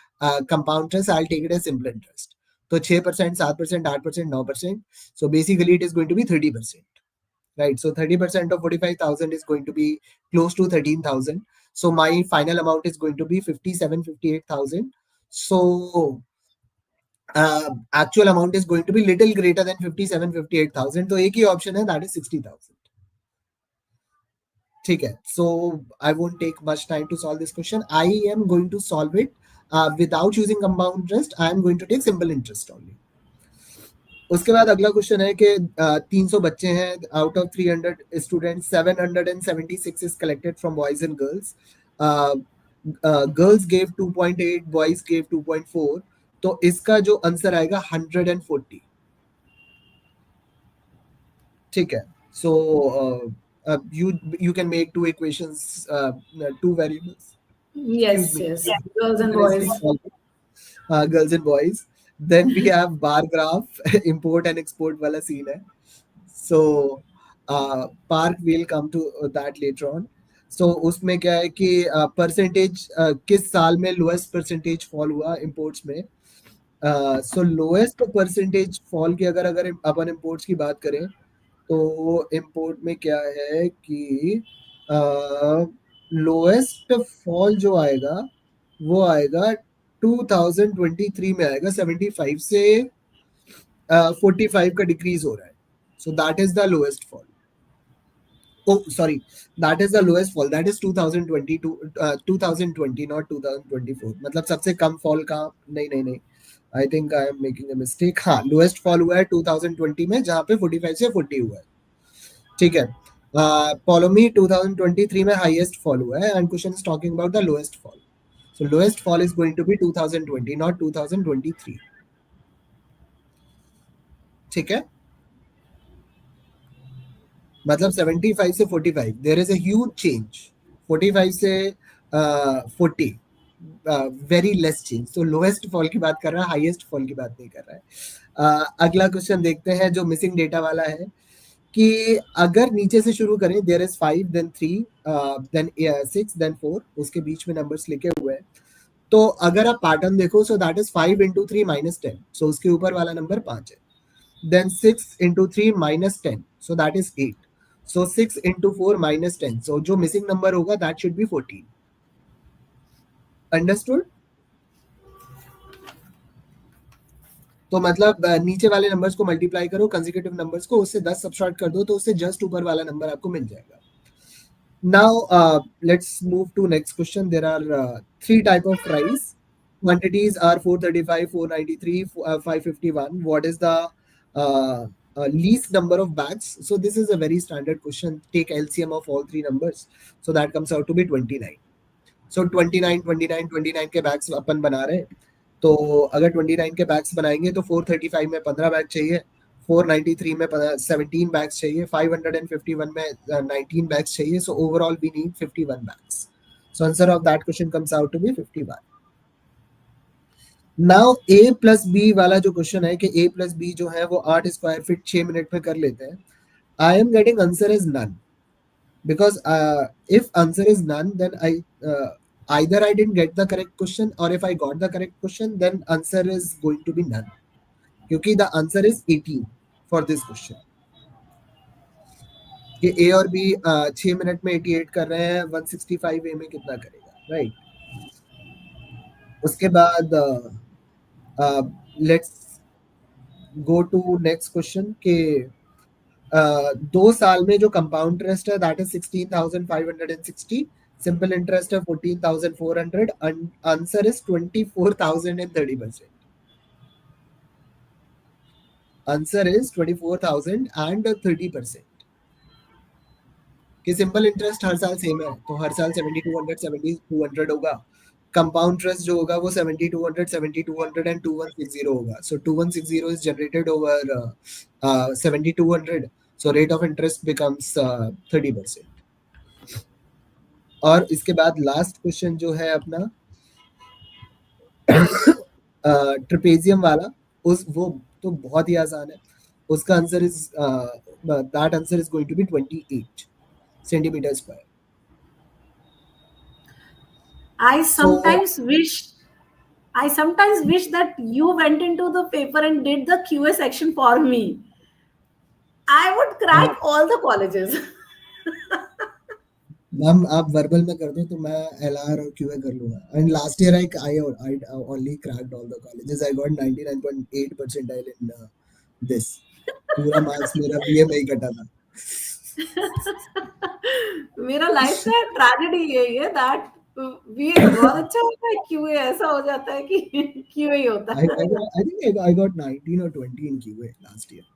compound interest, I'll take it as simple interest. तो 6%, 7%, 8%, 9%. So basically it is going to be 30%. Right, so 30% of 45,000 is going to be close to 13,000. So my final amount is going to be 58,000. So actual amount is going to be little greater than 58,000. So एक ही option है, that is 60,000. ठीक है, so I won't take much time to solve this question. I am going to solve it without using compound interest. I am going to take simple interest only. उसके बाद अगला question है कि 300 बच्चे हैं, out of 300 students 776 is collected from boys and girls. Girls gave 2.8, boys gave 2.4. तो इसका जो आंसर आएगा 140. ठीक है, सो you can make two equations, two variables. Yes, yes, girls and boys. Girls and boys. Then we have bar graph, import and export wala scene hai. So Park will come to that later on. So उसमें क्या है कि percentage किस साल में lowest percentage fall हुआ imports में. सो lowest percentage fall की अगर अपन इंपोर्ट्स की बात करें तो इंपोर्ट में क्या है कि लोएस्ट फॉल जो आएगा वो आएगा 2023 में आएगा. 75 से 45 का डिक्रीज हो रहा है. सो that is the lowest fall. Oh, sorry, that is the lowest fall. That is 2022, 2020, not 2024. मतलब सबसे कम फॉल का नहीं. I think I am making a mistake. हाँ, lowest fall हुआ है 2020 में, जहाँ पे 45 से 40 हुआ है. ठीक है, follow me. 2023 में highest fall हुआ है, and question is talking about the lowest fall. So lowest fall is going to be 2020, not 2023. ठीक है, मतलब 75 से 45 there is a huge change. 45 से 40 वेरी लेस चेंज। तो लोएस्ट फॉल की बात कर रहा है, हाईएस्ट फॉल की बात नहीं कर रहा है। अगला क्वेश्चन देखते हैं जो मिसिंग डेटा वाला है, कि अगर नीचे से शुरू करें, there is 5 then 3 then 6 then 4, उसके बीच में नंबर्स लिखे हुए हैं। तो अगर आप पैटर्न देखो, so that is 5 into 3 minus 10, so उसके ऊपर वाला नंबर 5 है। Then 6 into 3 minus 10, so that is 8। So 6 into 4 minus 10, so जो मिसिंग नंबर होगा दैट शुड बी 14। अंडरस्टूड? तो मतलब नीचे वाले नंबर्स को मल्टीप्लाई करो, कंसेक्यूटिव नंबर्स को, उससे 10 सब्ट्रैक्ट कर दो, तो उससे जस्ट ऊपर वाला नंबर आपको मिल जाएगा। Now, let's move to next question. There are three type of rice. Quantities are 435, 493, 551. What is the least number of bags? So this is a very standard question. Take LCM of all three numbers. So that comes out to be 29. So 29, 29, 29 के bags अपन बना रहे हैं। तो अगर 29 के bags बनाएंगे तो 435 में 15 बैग चाहिए, 493 में 17 बैग्स चाहिए, 551 में 19 बैग्स चाहिए। So overall we need 51 bags. So answer of that question comes out to be 51। Now A plus B वाला जो क्वेश्चन है कि ए प्लस बी जो है वो 8 स्क्वायर फीट 6 मिनट में कर लेते हैं। I am getting answer is none, because if answer is none, then either I didn't get the correct question, or if I got the correct question, then answer is going to be none, क्योंकि the answer is 18 for this question। कि A और B 6 minute में 88 कर रहे हैं, 165 A में कितना करेगा, राइट? उसके बाद let's go to next question के 2 साल में जो कंपाउंड इंटरेस्ट है दैट इज 16,560, सिंपल इंटरेस्ट है 14,400, आंसर इज 24,030%। Answer is 24,030%। कि सिंपल इंटरेस्ट हर साल सेम है, तो हर साल 7,200 होगा। कंपाउंड इंटरेस्ट जो होगा वो 7,200, 7,200 एंड 2,160 होगा। सो 2,160 is generated over 7,200, so rate of interest becomes 30%। और इसके बाद लास्ट क्वेश्चन जो है अपना ट्रिपेजियम वाला, उस वो तो बहुत ही आसान है। उसका answer is that answer is going to be 28 centimetre square. I So sometimes wish I sometimes wish that you went into the paper and did the QA section for me. I would crack all the colleges. Ma'am आप verbal में कर दो तो मैं LR और QA कर लूंगा। And last year I only cracked all the colleges, I got 99.8 percentile in this. पूरा मार्क्स मेरा बीए में ही कटा था। मेरा लाइफ का ट्रेजेडी यही है दैट बीए तो बहुत अच्छा होता है, क्यूए ऐसा हो जाता है कि क्यूए ही होता है। I think I got 19 or 20 in QA last year.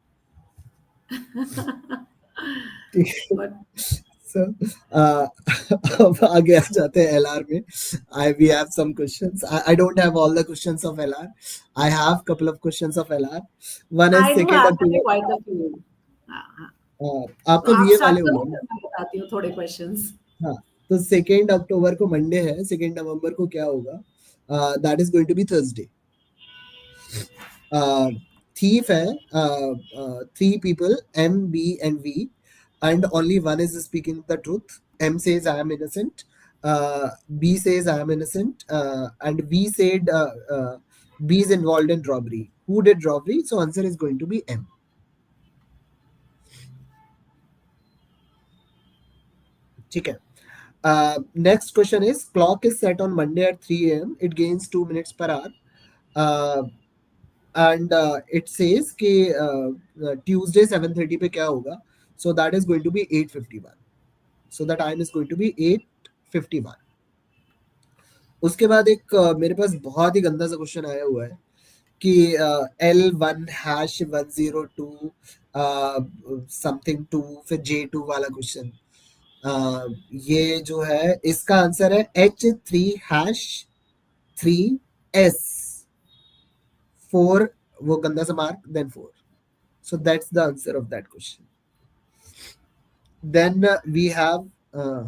But So, अब आगे आ जाते हैं LR में। We have some questions. I don't have all the questions of LR. I have couple of questions of LR. One is I do 2nd have October। Quite a few. हाँ, तो आपका आप VA start वाले करो, होंगे ना? फिर मैं बताती हूँ थोड़े क्वेश्चंस। हाँ, तो 2nd अक्टूबर को मंडे है, 2nd नवंबर को क्या होगा? That is going to be Thursday। Thief है, 3 people M, B and V, and only one is speaking the truth। M says I am innocent, B says I am innocent, and V said B is involved in robbery। Who did robbery? So answer is going to be M। ठीक है। Next question is clock is set on Monday at 3 a.m. It gains 2 minutes per hour, and it says कि Tuesday 7:30 पे क्या होगा? So that is going to be 8:51। So the time is going to be 8:51। उसके बाद एक मेरे पास बहुत ही गंदा सा क्वेश्चन आया हुआ है कि L1#102 समथिंग 2 फिर J2 वाला क्वेश्चन। ये जो है इसका आंसर है H3#3S 4, वो गंदा सा mark then 4। So that's the answer of that question। Then we have uh,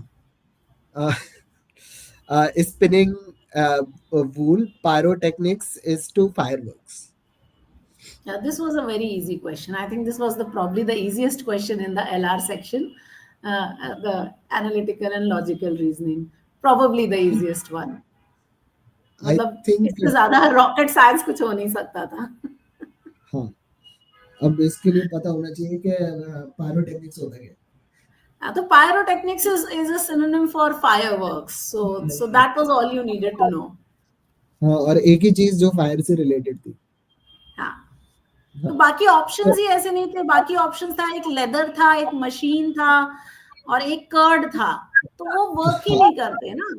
spinning wool, pyrotechnics is to fireworks. Yeah, this was a very easy question. I think this was the probably the easiest question in the LR section, the analytical and logical reasoning. Probably the easiest one. I मतलब think इससे ज्यादा rocket science कुछ हो नहीं सकता था. हाँ, अब इसके लिए पता होना चाहिए कि पायरोटेक्निक्स होता है The pyrotechnics is a synonym for fireworks. So क्या. that was all you needed to know. हाँ, और एक ही चीज जो फायर से रिलेटेड थी. हाँ. तो हाँ. बाकी ऑप्शंस ही ऐसे नहीं थे. बाकी ऑप्शंस था, एक लेदर था, एक मशीन था और एक कर्ड था. तो वो वर्क ही नहीं करते ना.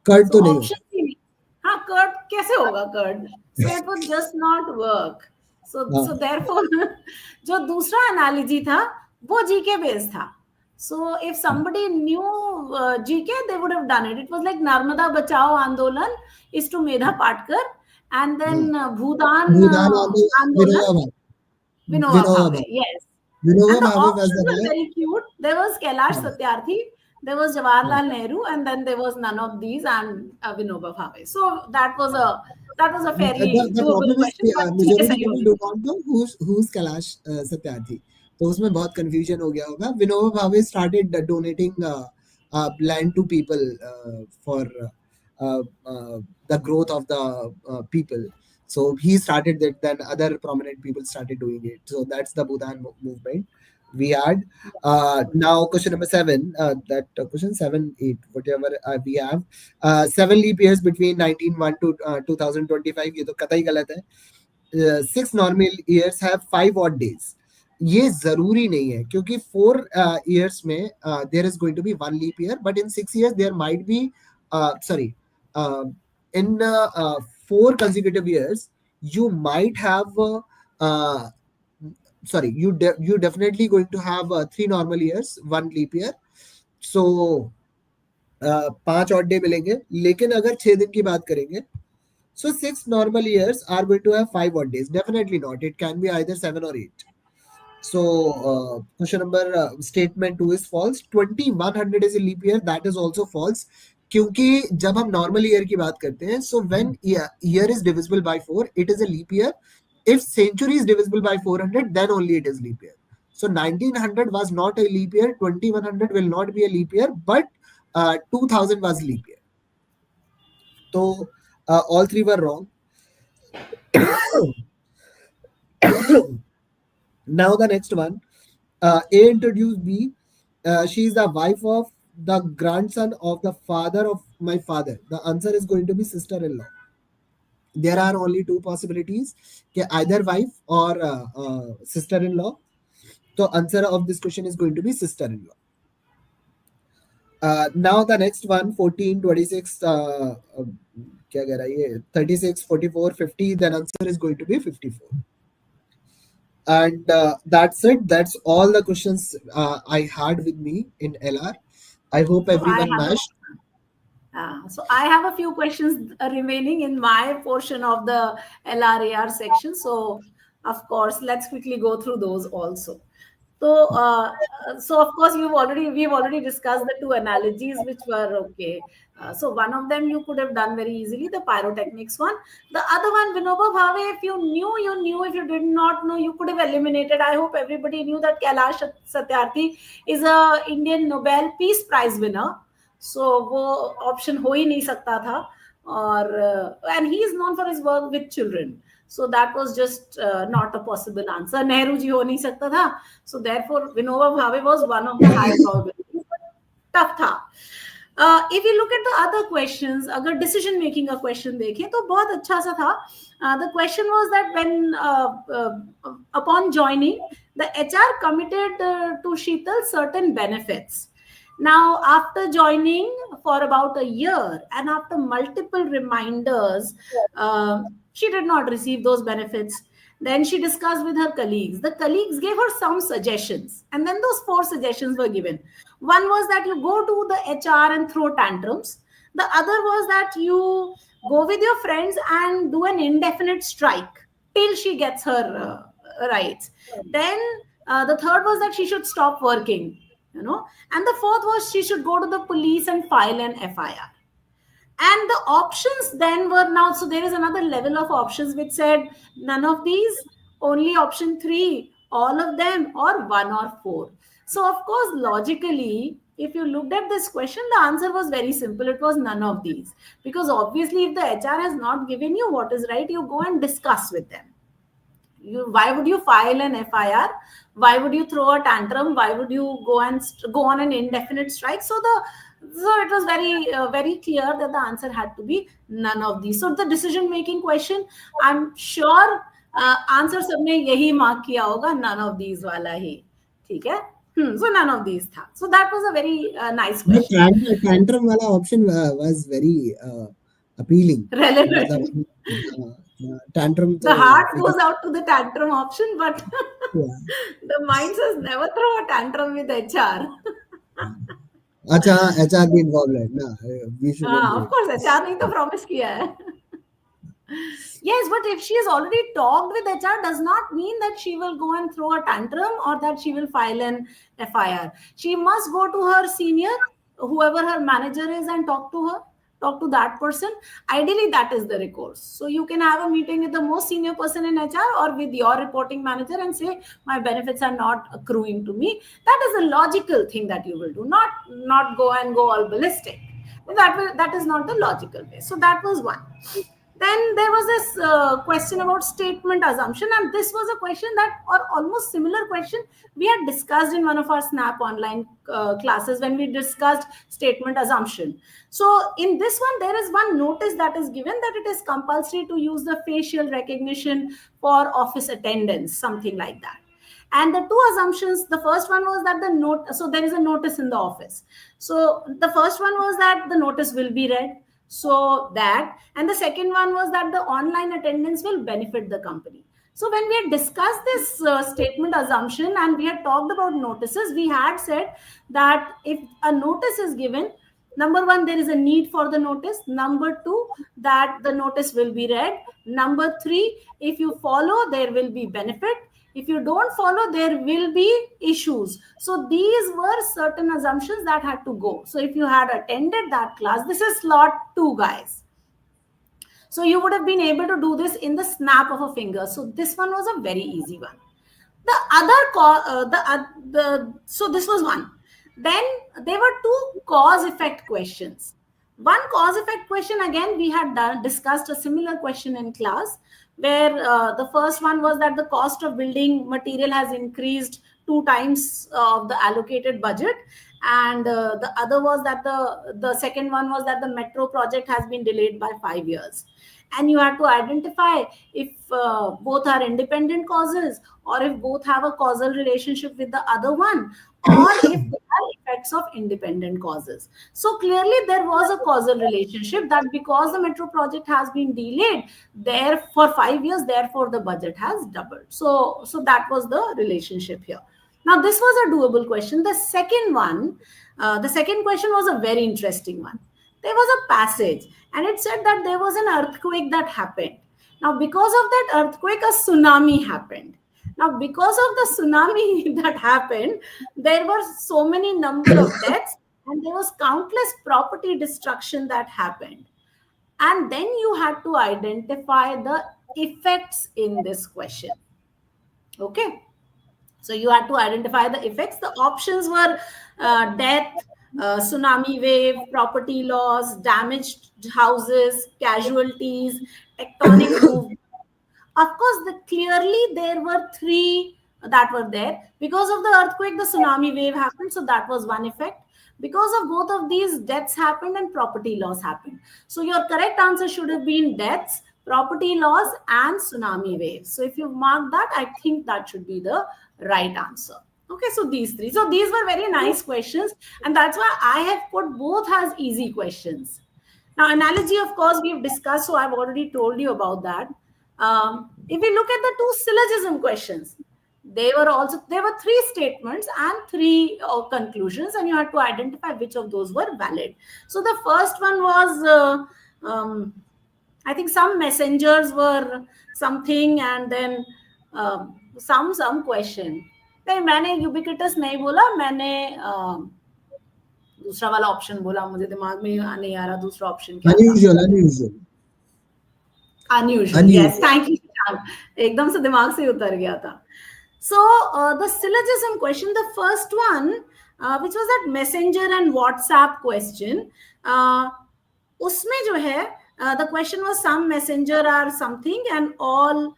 कर्ड So तो नहीं option होता. C. हाँ, कर्ड कैसे होगा curd? So it would just not work. So हाँ. therefore जो दूसरा एनालॉजी था वो जीके बेस्ड था. So if somebody knew GK, they would have done it. It was like Narmada Bachao Andolan is to Medha Patkar, and हाँ. then Bhudan Bhoodan Andolan, Vinoba Bhave. Vinoba Vinoba Bhave. Bhave. Yes. Vinoba And the Bhave was options the were guy. very cute. There was Kailash हाँ. Satyarthi, there was हाँ. Jawaharlal Nehru, and then there was none of these and Vinoba Bhave. So that was a fairly The doable problem is question, but ठीक है majority सही हो people do गया. not know who's Kailash Satyarthi. तो उसमें बहुत confusion हो गया होगा. Vinoba Bhave started donating land to people for uh, uh, the growth of the people. So he started that. Then other prominent people started doing it. So that's the Bhutan movement we had. Now question number 7. That question 7, 8, whatever we have. 7 leap years between 1901 to 2025. ये तो कतई गलत है. 6 normal years have 5 odd days. ये जरूरी नहीं है क्योंकि 4 years में there is going to be 1 leap year, but in 6 years there might be sorry uh, in 4 consecutive years you might have uh, sorry you definitely going to have 3 normal years, 1 leap year. So 5 odd day मिलेंगे. लेकिन अगर 6 दिन की बात करेंगे, so 6 normal years are going to have 5 odd days. Definitely not. It can be either 7 or 8. So question number statement 2 is false. 2100 is a leap year. That is also false. क्योंकि जब हम normal year की बात करते हैं, so when year is divisible by 4, it is a leap year. If century is divisible by 400, then only it is leap year. So 1900 was not a leap year. 2100 will not be a leap year, but 2000 was leap year. So all three were wrong. Now the next one. A introduced B. She is the wife of the grandson of the father of my father. The answer is going to be sister-in-law. There are only two possibilities, either wife or sister-in-law. So answer of this question is going to be sister-in-law. Now the next one, 14, 26, क्या कह रहा है ये 36, 44, 50. Then answer is going to be 54. And that's it. That's all the questions I had with me in LR. I hope So I everyone have a mashed. So I have a few questions remaining in my portion of the LRAR section. So of course, let's quickly go through those also. So of course we've already discussed the two analogies which were okay. So one of them you could have done very easily, the pyrotechnics one. The other one, Vinoba Bhave, if you knew, you knew. If you did not know, you could have eliminated. I hope everybody knew that Kailash Satyarthi is a Indian Nobel Peace Prize winner. So वो option हो ही नहीं सकता था. और and he is known for his work with children. So that was just not a possible answer. Nehru ji ho nahi sakta tha. So therefore, Vinoba Bhave was one of the higher probabilities. Tough tha. If you look at the other questions, अगर decision making का question देखें तो बहुत अच्छा सा था. The question was that when upon joining, the HR committed to Sheetal certain benefits. Now, after joining for about a year and after multiple reminders, she did not receive those benefits. Then she discussed with her colleagues. The colleagues gave her some suggestions, and then those 4 suggestions were given. One was that you go to the HR and throw tantrums. The other was that you go with your friends and do an indefinite strike till she gets her rights. Then the third was that she should stop working, and the fourth was she should go to the police and file an FIR. And the options then were now, so there is another level of options which said none of these, only option 3, all of them, or 1 or 4. So of course, logically, if you looked at this question, the answer was very simple. It was none of these. Because obviously, if the HR has not given you what is right, you go and discuss with them. Why would you file an FIR? Why would you throw a tantrum? Why would you go on an indefinite strike? So it was very clear that the answer had to be none of these. So the decision making question, I'm sure answer सबने यही mark किया होगा, none of these वाला ही. ठीक है. So none of these था. So that was a very nice The question. tantrum wala option was very appealing. Relevant. Tantrum The to heart goes out to the tantrum option, but yeah. the mind says never throw a tantrum with HR. अच्छा HR be involved है ना, we shouldn't do Of it. course, HR ने तो promise किया है. Yes, but if she has already talked with HR, does not mean that she will go and throw a tantrum or that she will file an FIR. She must go to her senior, whoever her manager is, and talk to her, talk to that person. Ideally, that is the recourse. So you can have a meeting with the most senior person in HR or with your reporting manager and say, my benefits are not accruing to me. That is a logical thing that you will do, not go and go all ballistic. That is not the logical way. So that was one. Then there was this question about statement assumption, and this was a question that, or almost similar question, we had discussed in one of our Snap online classes when we discussed statement assumption. So in this one, there is one notice that is given that it is compulsory to use the facial recognition for office attendance, something like that. And the two assumptions, the first one was that so there is a notice in the office. So the first one was that the notice will be read. So that, and the second one was that the online attendance will benefit the company. So when we had discussed this statement assumption and we had talked about notices, we had said that if a notice is given, number one, there is a need for the notice. Number two, that the notice will be read. Number three, if you follow, there will be benefit. If you don't follow, there will be issues. So these were certain assumptions that had to go. So if you had attended that class, this is slot 2, guys. So you would have been able to do this in the snap of a finger. So this one was a very easy one. The other so this was one. Then there were two cause effect questions. One cause effect question, again, we had discussed a similar question in class, where the first one was that the cost of building material has increased 2 times of the allocated budget, and the other was that the second one was that the metro project has been delayed by 5 years. And you have to identify if both are independent causes, or if both have a causal relationship with the other one, or if they are effects of independent causes. So clearly there was a causal relationship, that because the metro project has been delayed there for 5 years, therefore the budget has doubled. So that was the relationship here. Now this was a doable question. The second one, the second question was a very interesting one. There was a passage and it said that there was an earthquake that happened. Now, because of that earthquake, a tsunami happened. Now, because of the tsunami that happened, there were so many number of deaths and there was countless property destruction that happened. And then you had to identify the effects in this question. Okay. So you had to identify the effects. The options were death, tsunami wave, property loss, damaged houses, casualties, tectonic movement. Of course, clearly there were 3 that were there. Because of the earthquake, the tsunami wave happened. So that was one effect. Because of both of these, deaths happened and property loss happened. So your correct answer should have been deaths, property loss, and tsunami waves. So if you mark that, I think that should be the right answer. Okay, so these 3. So these were very nice questions, and that's why I have put both as easy questions. Now, analogy, of course, we've discussed, so I've already told you about that. If we look at the 2 syllogism questions, there were 3 statements and 3 conclusions, and you had to identify which of those were valid. So the first one was, I think some messengers were something, and then some question. नहीं, मैंने ubiquitous नहीं बोला, मैंने दूसरा वाला option बोला, मुझे दिमाग में नहीं आ रहा दूसरा ऑप्शन क्या था. Unusual. Unusual, yes, Unusual. thank you. एकदम से दिमाग से उतर गया था. So the syllogism question, the first one, which was that messenger and WhatsApp question, उसमें जो है, the question was some messenger are something and all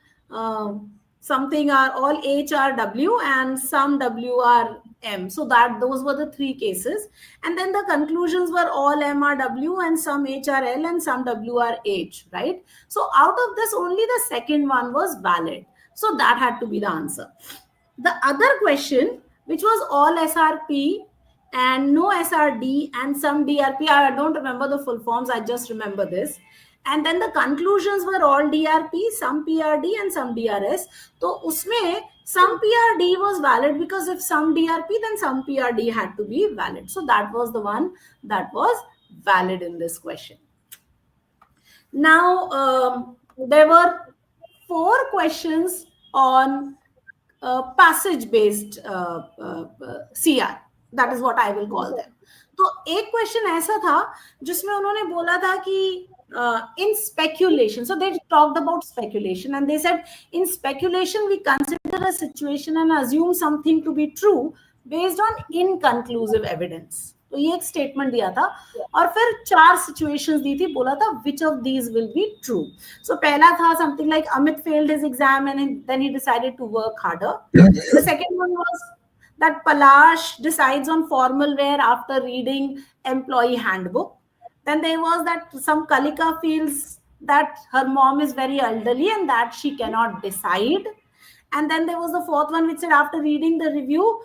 something are all H are W and some W are M. So that those were the three cases. And then the conclusions were all M are W and some H are L and some W are H, right? So out of this, only the second one was valid. So that had to be the answer. The other question, which was all SRP and no SRD and some DRP, I don't remember the full forms, I just remember this. And then the conclusions were all DRP, some PRD and some DRS. So usme some PRD was valid, because if some DRP, then some PRD had to be valid. So that was the one that was valid in this question. Now, there were 4 questions on passage based CR. That is what I will call them. तो एक question ऐसा था जिसमें उन्होंने बोला था कि in speculation, so they talked about speculation and they said in speculation we consider a situation and assume something to be true based on inconclusive evidence. तो ये एक स्टेटमेंट दिया था और फिर 4 सिचुएशंस दी थी, बोला था which of these will be true. So पहला था something like Amit failed his exam and then he decided to work harder. The second one was that Palash decides on formal wear after reading employee handbook. Then there was that some Kalika feels that her mom is very elderly and that she cannot decide. And then there was the fourth one which said after reading the review,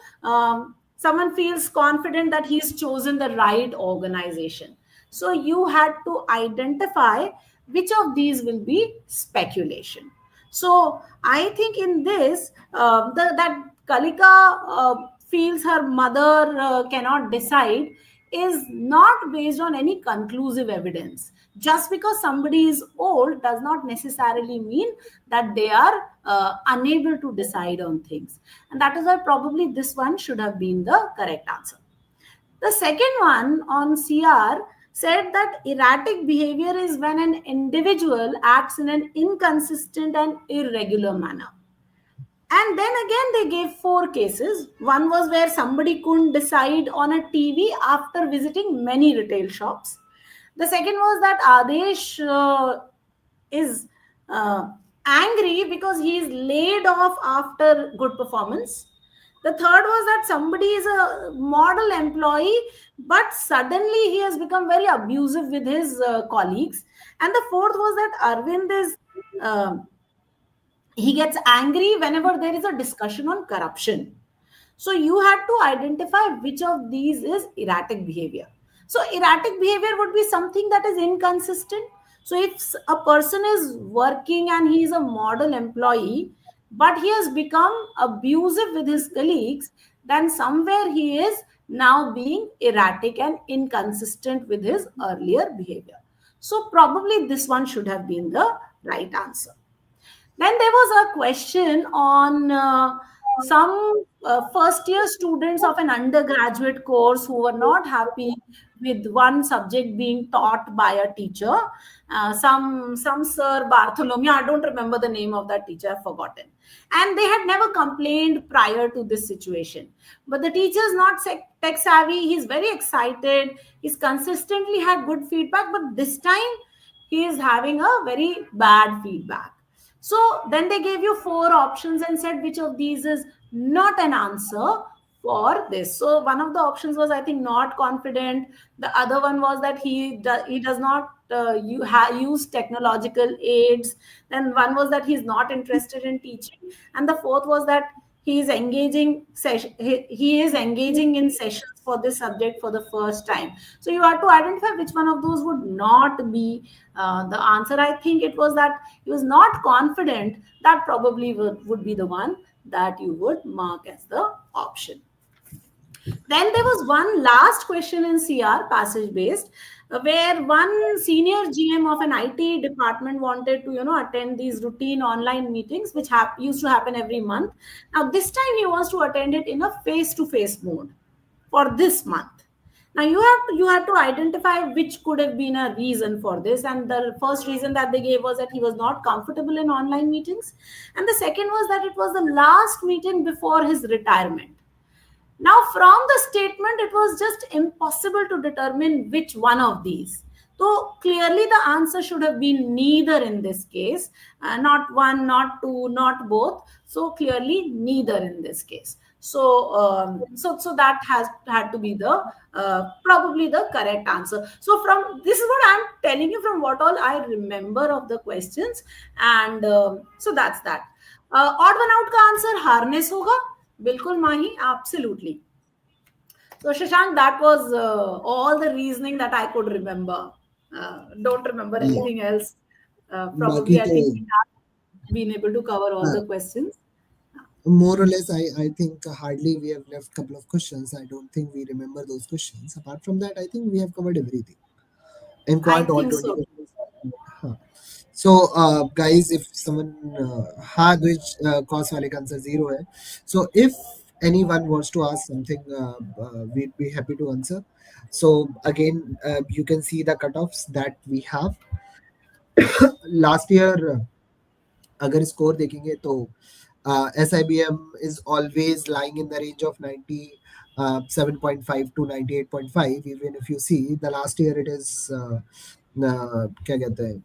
someone feels confident that he's chosen the right organization. So you had to identify which of these will be speculation. So I think in this, that Kalika feels her mother cannot decide is not based on any conclusive evidence. Just because somebody is old does not necessarily mean that they are unable to decide on things. And that is why probably this one should have been the correct answer. The second one on CR said that erratic behavior is when an individual acts in an inconsistent and irregular manner. And then again, they gave 4 cases. One was where somebody couldn't decide on a TV after visiting many retail shops. The second was that Adesh is angry because he is laid off after good performance. The third was that somebody is a model employee, but suddenly he has become very abusive with his colleagues. And the fourth was that Arvind is... he gets angry whenever there is a discussion on corruption. So you had to identify which of these is erratic behavior. So erratic behavior would be something that is inconsistent. So if a person is working and he is a model employee, but he has become abusive with his colleagues, then somewhere he is now being erratic and inconsistent with his earlier behavior. So probably this one should have been the right answer. Then there was a question on some first year students of an undergraduate course who were not happy with one subject being taught by a teacher. Some Sir Bartholomew, I don't remember the name of that teacher, I've forgotten. And they had never complained prior to this situation. But the teacher is not tech savvy, he's very excited, he's consistently had good feedback, but this time he is having a very bad feedback. So then they gave you 4 options and said which of these is not an answer for this. So one of the options was, I think, not confident. The other one was that he does not use technological aids. Then one was that he's not interested in teaching. And the fourth was that he is engaging in sessions for this subject for the first time. So you have to identify which one of those would not be the answer. I think it was that he was not confident. That probably would be the one that you would mark as the option. Then there was one last question in CR, passage based, where one senior GM of an IT department wanted to, attend these routine online meetings, which used to happen every month. Now, this time he wants to attend it in a face-to-face mode for this month. Now you have to identify which could have been a reason for this. And the first reason that they gave was that he was not comfortable in online meetings, and the second was that it was the last meeting before his retirement. Now, from the statement, it was just impossible to determine which one of these. So clearly, the answer should have been neither in this case, not one, not two, not both. So clearly, neither in this case. So that has had to be the probably the correct answer. So from this is what I'm telling you from what all I remember of the questions, and so that's that. Odd one out का answer harness होगा. बिल्कुल माही, absolutely. So Shashank, that was all the reasoning that I could remember. Don't remember anything else. बाकी Probably, I तो think we have been able to cover all the questions. more or less, I think hardly we have left couple of questions. I don't think we remember those questions. Apart from that, I think we have covered everything. In I Quant, all think 20 so. questions. Huh. So, guys, if someone had which cause wale ka answer zero hai. So, if anyone wants to ask something, we'd be happy to answer. So, again, you can see the cutoffs that we have. Last year, अगर score देखेंगे तो SIBM is always lying in the range of 97.5 to 98.5. Even if you see the last year, it is क्या कहते हैं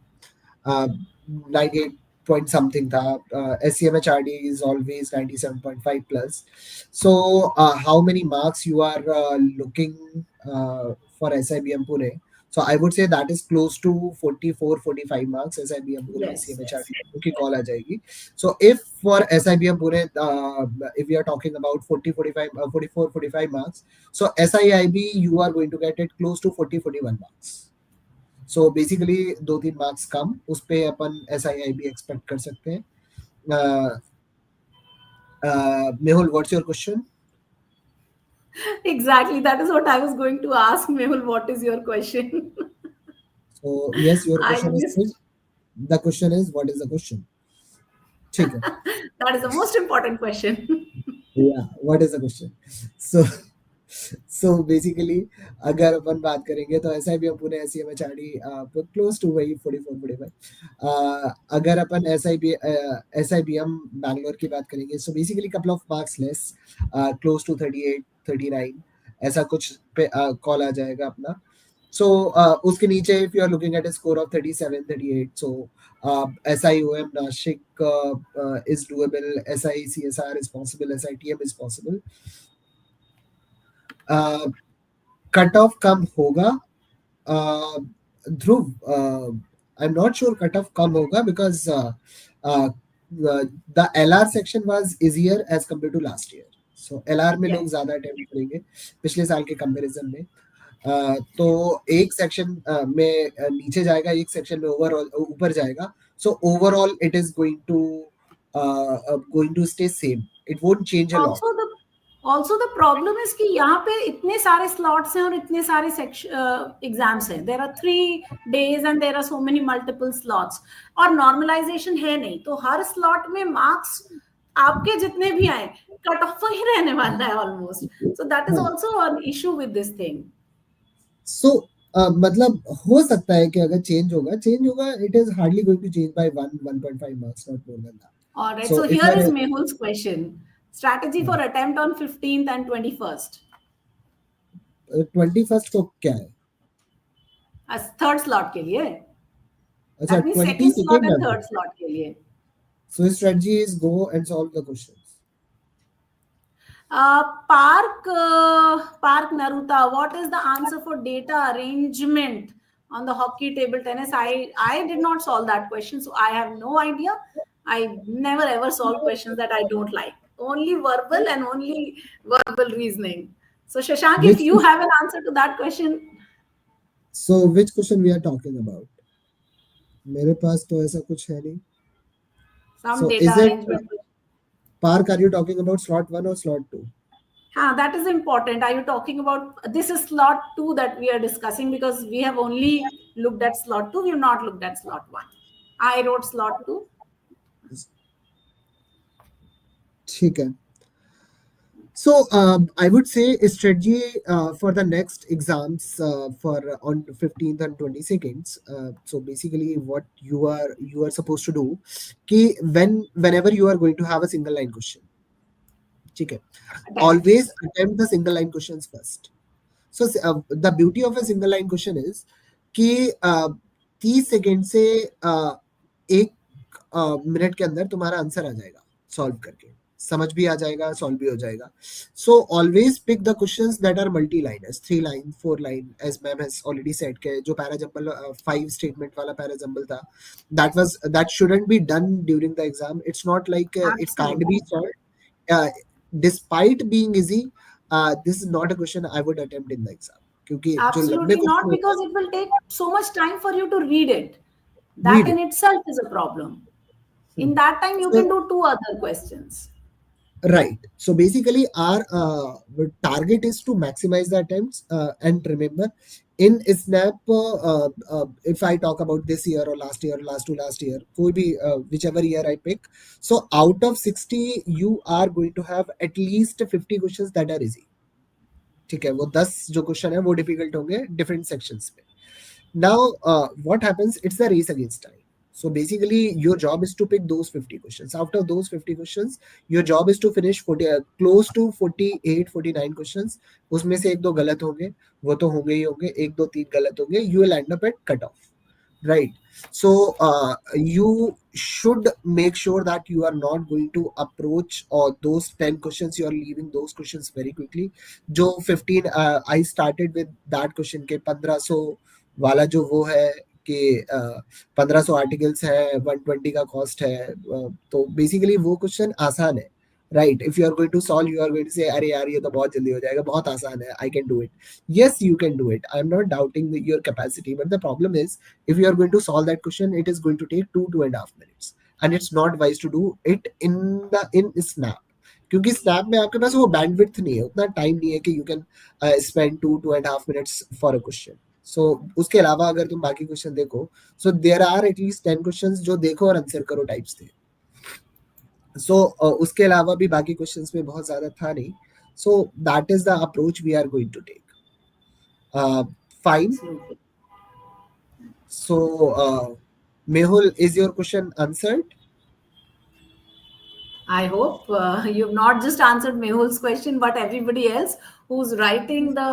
98 point something था. SCMHRD is always 97.5 plus. So how many marks you are looking for SIBM Pune? So I would say that is close to 44-45 marks. SIBM Pune Yes, yes. SCMHRD की call आ जाएगी. So if for SIBM Pune, if we are talking about 40-45, 44-45 marks, so SIIB you are going to get it close to 40-41 marks. So basically 2-3 marks कम उस पे अपन SIIB expect कर सकते हैं. Mehul, what's your question? Exactly. That is what I was going to ask, Mehul. What is your question? So yes, your I question is good. missed. The question is, what is the question? ठीक है. That is the most important question. Yeah, what is the question? So so basically अगर अपन बात करेंगे तो SIBM Pune SCMHRD close to वही 44-45. अगर अपन SIBM बैंगलोर की बात करेंगे so basically couple of marks less, close to 38-39 ऐसा कुछ पे कॉल आ जाएगा अपना. सो उसके नीचे if you are looking at a score of 37-38, so SIOM Nashik is doable, SICSR is possible, SITM is possible. Cut off कम होगा. Dhruv, I am not sure cut off कम होगा because the LR section was easier as compare to last year. So LR में लोग Yes. ज्यादा attempt करेंगे पिछले साल के कंपैरिजन में. तो एक सेक्शन में नीचे जाएगा, एक सेक्शन में ओवरऑल ऊपर जाएगा. So overall it is going to stay same. It won't change a lot. Also the problem is कि यहाँ पे इतने सारे slots हैं और इतने सारे exams हैं. There are 3 days and there are so many multiple slots. और normalization है नहीं, तो हर slot में marks आपके जितने भी आए कट ऑफ ही रहने वाला है almost. So that is also an issue with this thing. सो मतलब हो सकता है कि अगर चेंज होगा, it is hardly going to change by 1.5 marks, not more than that. All right. So So if here you is are Mehul's question. Strategy for attempt on 15th and 21st. 21st को क्या है? As third slot के लिए. अच्छा, That means second slot 22nd and है. third slot के लिए. So his strategy is go and solve the questions. Park Naruta, what is the answer for data arrangement on the hockey table tennis? I did not solve that question, so I have no idea. I never ever solve questions that I don't like. Only verbal and only verbal reasoning. So Shashank, if Which you have an answer to that question, so which question we are talking about? मेरे पास तो ऐसा कुछ है नहीं. some So data is it arrangement. Park, are you talking about slot 1 or slot 2? That is important. Are you talking about this is slot 2 that we are discussing, because we have only looked at slot 2, we have not looked at slot 1. I wrote slot 2. ठीक है. So I would say a strategy for the next exams for on 15th and 22nd. So basically, what you are supposed to do, कि whenever you are going to have a single line question, ठीक है, Attempt. always attempt the single line questions first. So the beauty of a single line question is कि 30 second से एक minute के अंदर तुम्हारा answer आ जाएगा सॉल्व करके, समझ भी आ जाएगा, सॉल्व भी हो जाएगा. So always pick the questions that are multi liners, 3 line 4 line, as ma'am has already said के जो पैराजंबल 5 स्टेटमेंट वाला पैराजंबल था, that shouldn't be done during the exam. It's not like it can't be Absolutely. Solve despite being easy. This is not a question I would attempt in the exam, क्योंकि जो लंबे Absolutely not, question होते because हैं, it will take so much time for you to read it. That read in it. itself is a problem. In Hmm. that time, you can So do two other questions. right. So basically, our target is to maximize the attempts. And remember, in Snap, if I talk about this year or last year, last to last year, कोई भी whichever year I pick, so out of 60, you are going to have at least 50 questions that are easy. ठीक है, वो 10 जो question है वो difficult होंगे different sections में. Now, what happens? It's the race against time. So basically, your job is to pick those 50 questions. Out of those 50 questions, your job is to finish 40, close to 48, 49 questions. उसमें से एक दो गलत होंगे, वो तो होंगे ही होंगे, एक दो तीन गलत होंगे. You will end up at cut off. Right. So you should make sure that you are not going to approach or those 10 questions, you are leaving those questions very quickly. जो 15 I started with that question के 1500 वाला जो वो है कि 1500 articles है, 120 का cost है. तो बेसिकली वो क्वेश्चन आसान है. Right, if you are going to solve, you are going to say अरे यार ये तो बहुत जल्दी हो जाएगा, बहुत आसान है, I can do it. Yes, you can do it. I'm not doubting your capacity, but the problem is, if you are going to solve that question, it is going to take 2.5 minutes, and it's not wise to do it in Snap. क्योंकि snap में आपके पास वो bandwidth नहीं है, उतना time नहीं है कि you can spend 2.5 minutes for a question. So उसके अलावा अगर तुम बाकी क्वेश्चन देखो, so there are at least 10 questions जो देखो और आंसर करो टाइप्स थे. सो उसके अलावा भी बाकी क्वेश्चंस में बहुत ज्यादा था नहीं. So that is the approach we are going to take. Fine. Absolutely. So, Mehul, is your question answered? I hope you've not just answered Mehul's question, but everybody else who's writing the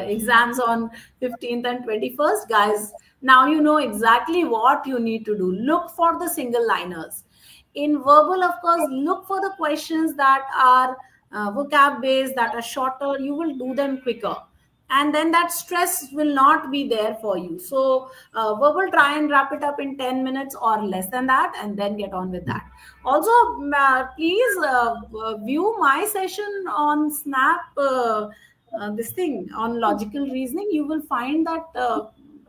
exams on 15th and 21st. Guys, now you know exactly what you need to do. Look for the single liners. In verbal, of course, look for the questions that are vocab based, that are shorter. You will do them quicker. And then that stress will not be there for you. So, verbal, try and wrap it up in 10 minutes or less than that, and then get on with that. Also, please view my session on Snap. This thing on logical reasoning, you will find that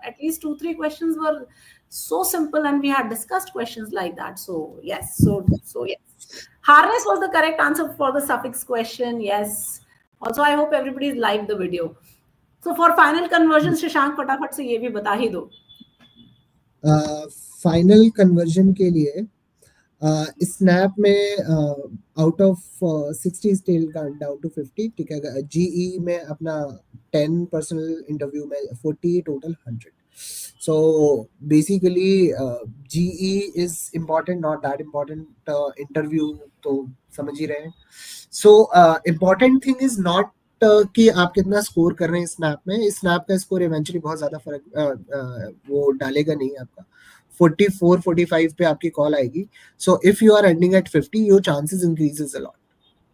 at least 2-3 questions were so simple, and we had discussed questions like that. So yes, so yes, harness was the correct answer for the suffix question. Yes. Also, I hope everybody's liked the video. So for final conversion, Shashank फटाफट से ये भी बता ही दो. Final conversion के लिए snap में out of 60 still down to 50. ठीक है, जीई में अपना 10 पर्सनल इंटरव्यू में 40, total 100. So basically, GE is important, not that important. Interview तो समझ ही रहे हैं. So important thing is not कि आप कितना स्कोर कर रहे हैं स्नैप में. स्नैप का स्कोर इवेंचुअली बहुत ज्यादा फर्क वो डालेगा नहीं आपका. 44 45 पे आपकी कॉल आएगी. So if you are ending at 50, your chances increases a lot,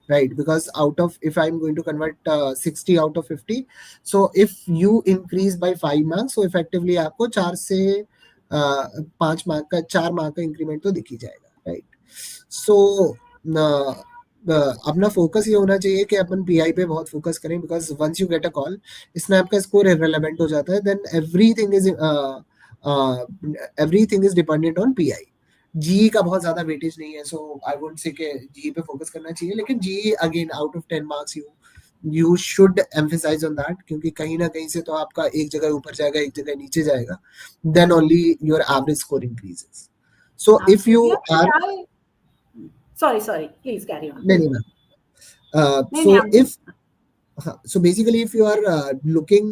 right? Because out of, if I'm going to convert 60 out of 50, so if you increase by 5 marks, so effectively आपको 4 से 5 mark का 4 mark का increment तो दिख ही जाएगा, right? सो अपना focus ये होना चाहिए कि अपन पीआई पे बहुत फोकस करें, because once you get a call, snap का स्कोर इररिलेवेंट हो जाता है, then everything is dependent on PI. GE का बहुत ज्यादा वेटेज नहीं है, सो आई वुड से कि जीई पे फोकस करना चाहिए. लेकिन GE again out of 10 marks you should emphasize on that, क्योंकि कहीं ना कहीं से तो आपका एक जगह ऊपर जाएगा, एक जगह नीचे जाएगा, then only your average score increases. So if you Absolutely. Are Sorry, please carry on. नहीं नहीं मैम, नहीं नहीं, So I'm if हाँ, so basically if you are looking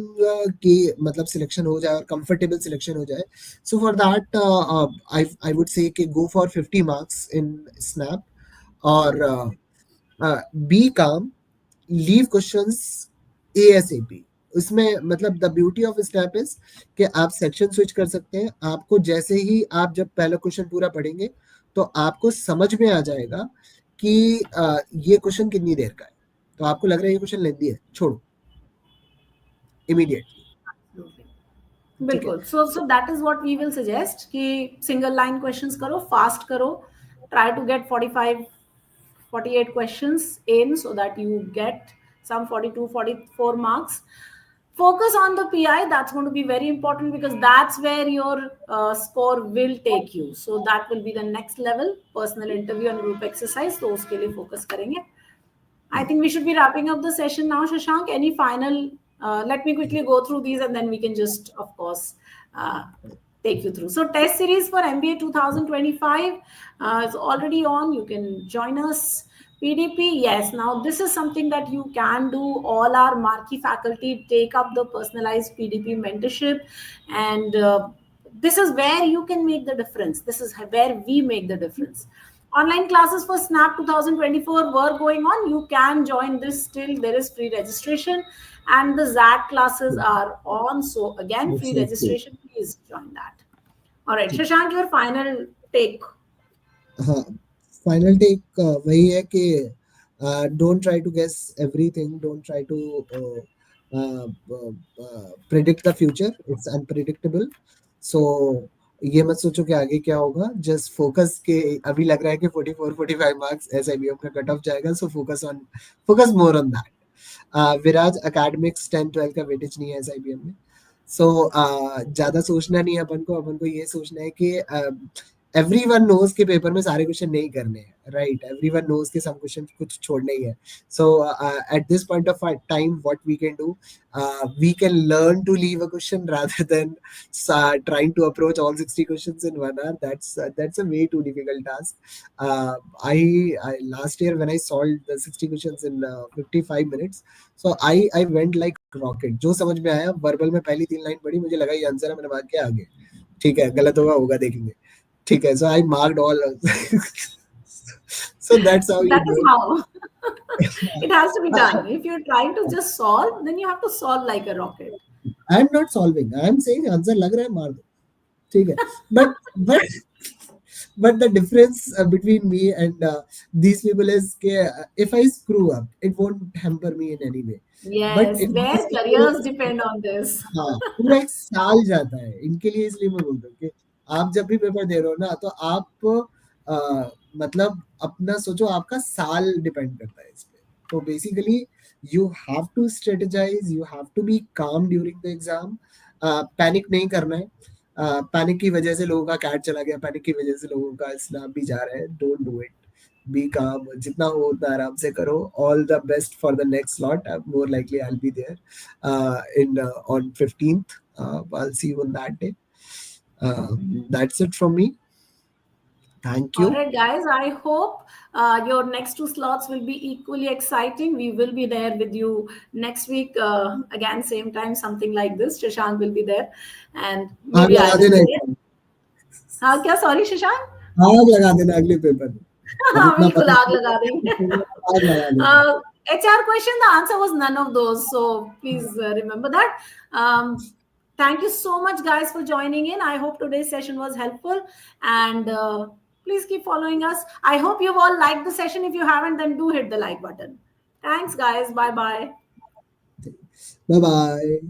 कि मतलब सिलेक्शन हो जाए और कंफर्टेबल सिलेक्शन हो जाए, so for that I would say कि go for 50 marks in snap और be calm, leave questions ASAP. उसमें मतलब the beauty of snap is कि आप सेक्शन स्विच कर सकते हैं। आपको जैसे ही आप जब पहला क्वेश्चन पूरा पढ़ेंगे तो आपको समझ में आ जाएगा कि ये क्वेश्चन कितनी देर का है। तो आपको लग रहा है ये क्वेश्चन लेंदी है, छोड़ो इमीडिएटली। absolutely. ठीक है। बिल्कुल। So that is what we will suggest कि सिंगल लाइन क्वेश्चंस करो, फास्ट करो, try to get 45 48 questions in so that you get some 42 44 marks. Focus on the PI. That's going to be very important because that's where your score will take you. So that will be the next level, personal interview and group exercise. So uske liye focus karenge. I think we should be wrapping up the session now, Shashank. Any final? Let me quickly go through these and then we can just, of course, uh, take you through. So, test series for MBA 2025 is already on. You can join us. PDP, yes. Now, this is something that you can do. All our marquee faculty take up the personalized PDP mentorship, and this is where you can make the difference. This is where we make the difference. Online classes for Snap 2024 were going on. You can join this still. There is free registration, and the ZAT classes are on. So again, free Exactly. registration. Please join that. All right, ठीक। Shashank, your final take. हाँ, final take वही है कि don't try to guess everything, don't try to predict the future, it's unpredictable. So ये मत सोचो कि आगे क्या होगा, जस्ट फोकस के अभी लग रहा है कि 44-45 मार्क्स एसआईबीएम का कट ऑफ जाएगा, so focus more on that. Viraj academics 10-12 का वेटेज नहीं है एसआईबीएम में। सो ज्यादा सोचना नहीं है अपन को ये सोचना है कि एवरीवन नोज के पेपर में सारे क्वेश्चन नहीं करने हैं, राइट? एवरीवन नोज के सम क्वेश्चन कुछ छोड़ने ही है। So at this point of time what we can do, we can learn to leave a question rather than trying to approach all 60 questions in 1 hour. That's a way too difficult task. uh, I last year when I solved the 60 questions in 55 minutes, so I went like rocket. जो समझ में आया verbal में पहली 3 line पढ़ी, मुझे लगा ये आंसर है, मैंने मार्क किया, आगे ठीक है, गलत होगा देखेंगे, ठीक है। So I marked all. So that's how you That do is it. how it has to be done. If you're trying to just solve, then you have to solve like a rocket. I'm not solving. I'm saying answer लग रहा है, मार दो, ठीक है। But the difference between me and these people is that if I screw up, it won't hamper me in any way. But Yes, if their these careers people, depend on this. हाँ, पूरा एक साल जाता है इनके लिए, इसलिए मैं बोलता हूँ कि आप जब भी पेपर दे रहे हो ना, तो आप मतलब अपना सोचो, आपका साल डिपेंड करता है इस पे। तो basically you have to strategize, you have to be calm during the exam. Panic नहीं करना है। पैनिक की वजह से लोगों का कैट चला गया, पैनिक की वजह से लोगों का स्नैप भी जा रहा है, डोंट डू इट। बी काम, जितना हो उतना आराम से करो। All the best for the next slot. More likely I'll be there in on 15th. I'll see you on that day. That's it from me. Thank All you. right, guys. I hope your next two slots will be equally exciting. We will be there with you next week. Again, same time, something like this. Shashank will be there, and आग maybe I लगा will देना be एक there. बार। हाँ क्या? Sorry, Shashank. आग लगा देना अगले पेपर में। अब हाँ इतना बिल्कुल पता आग चल लगा देंगे। गया, आग लगा देना। HR question, the answer was none of those. So please remember that. Thank you so much, guys, for joining in. I hope today's session was helpful. And please keep following us. I hope you've all liked the session. If you haven't, then do hit the like button. Thanks, guys. Bye bye. Bye bye.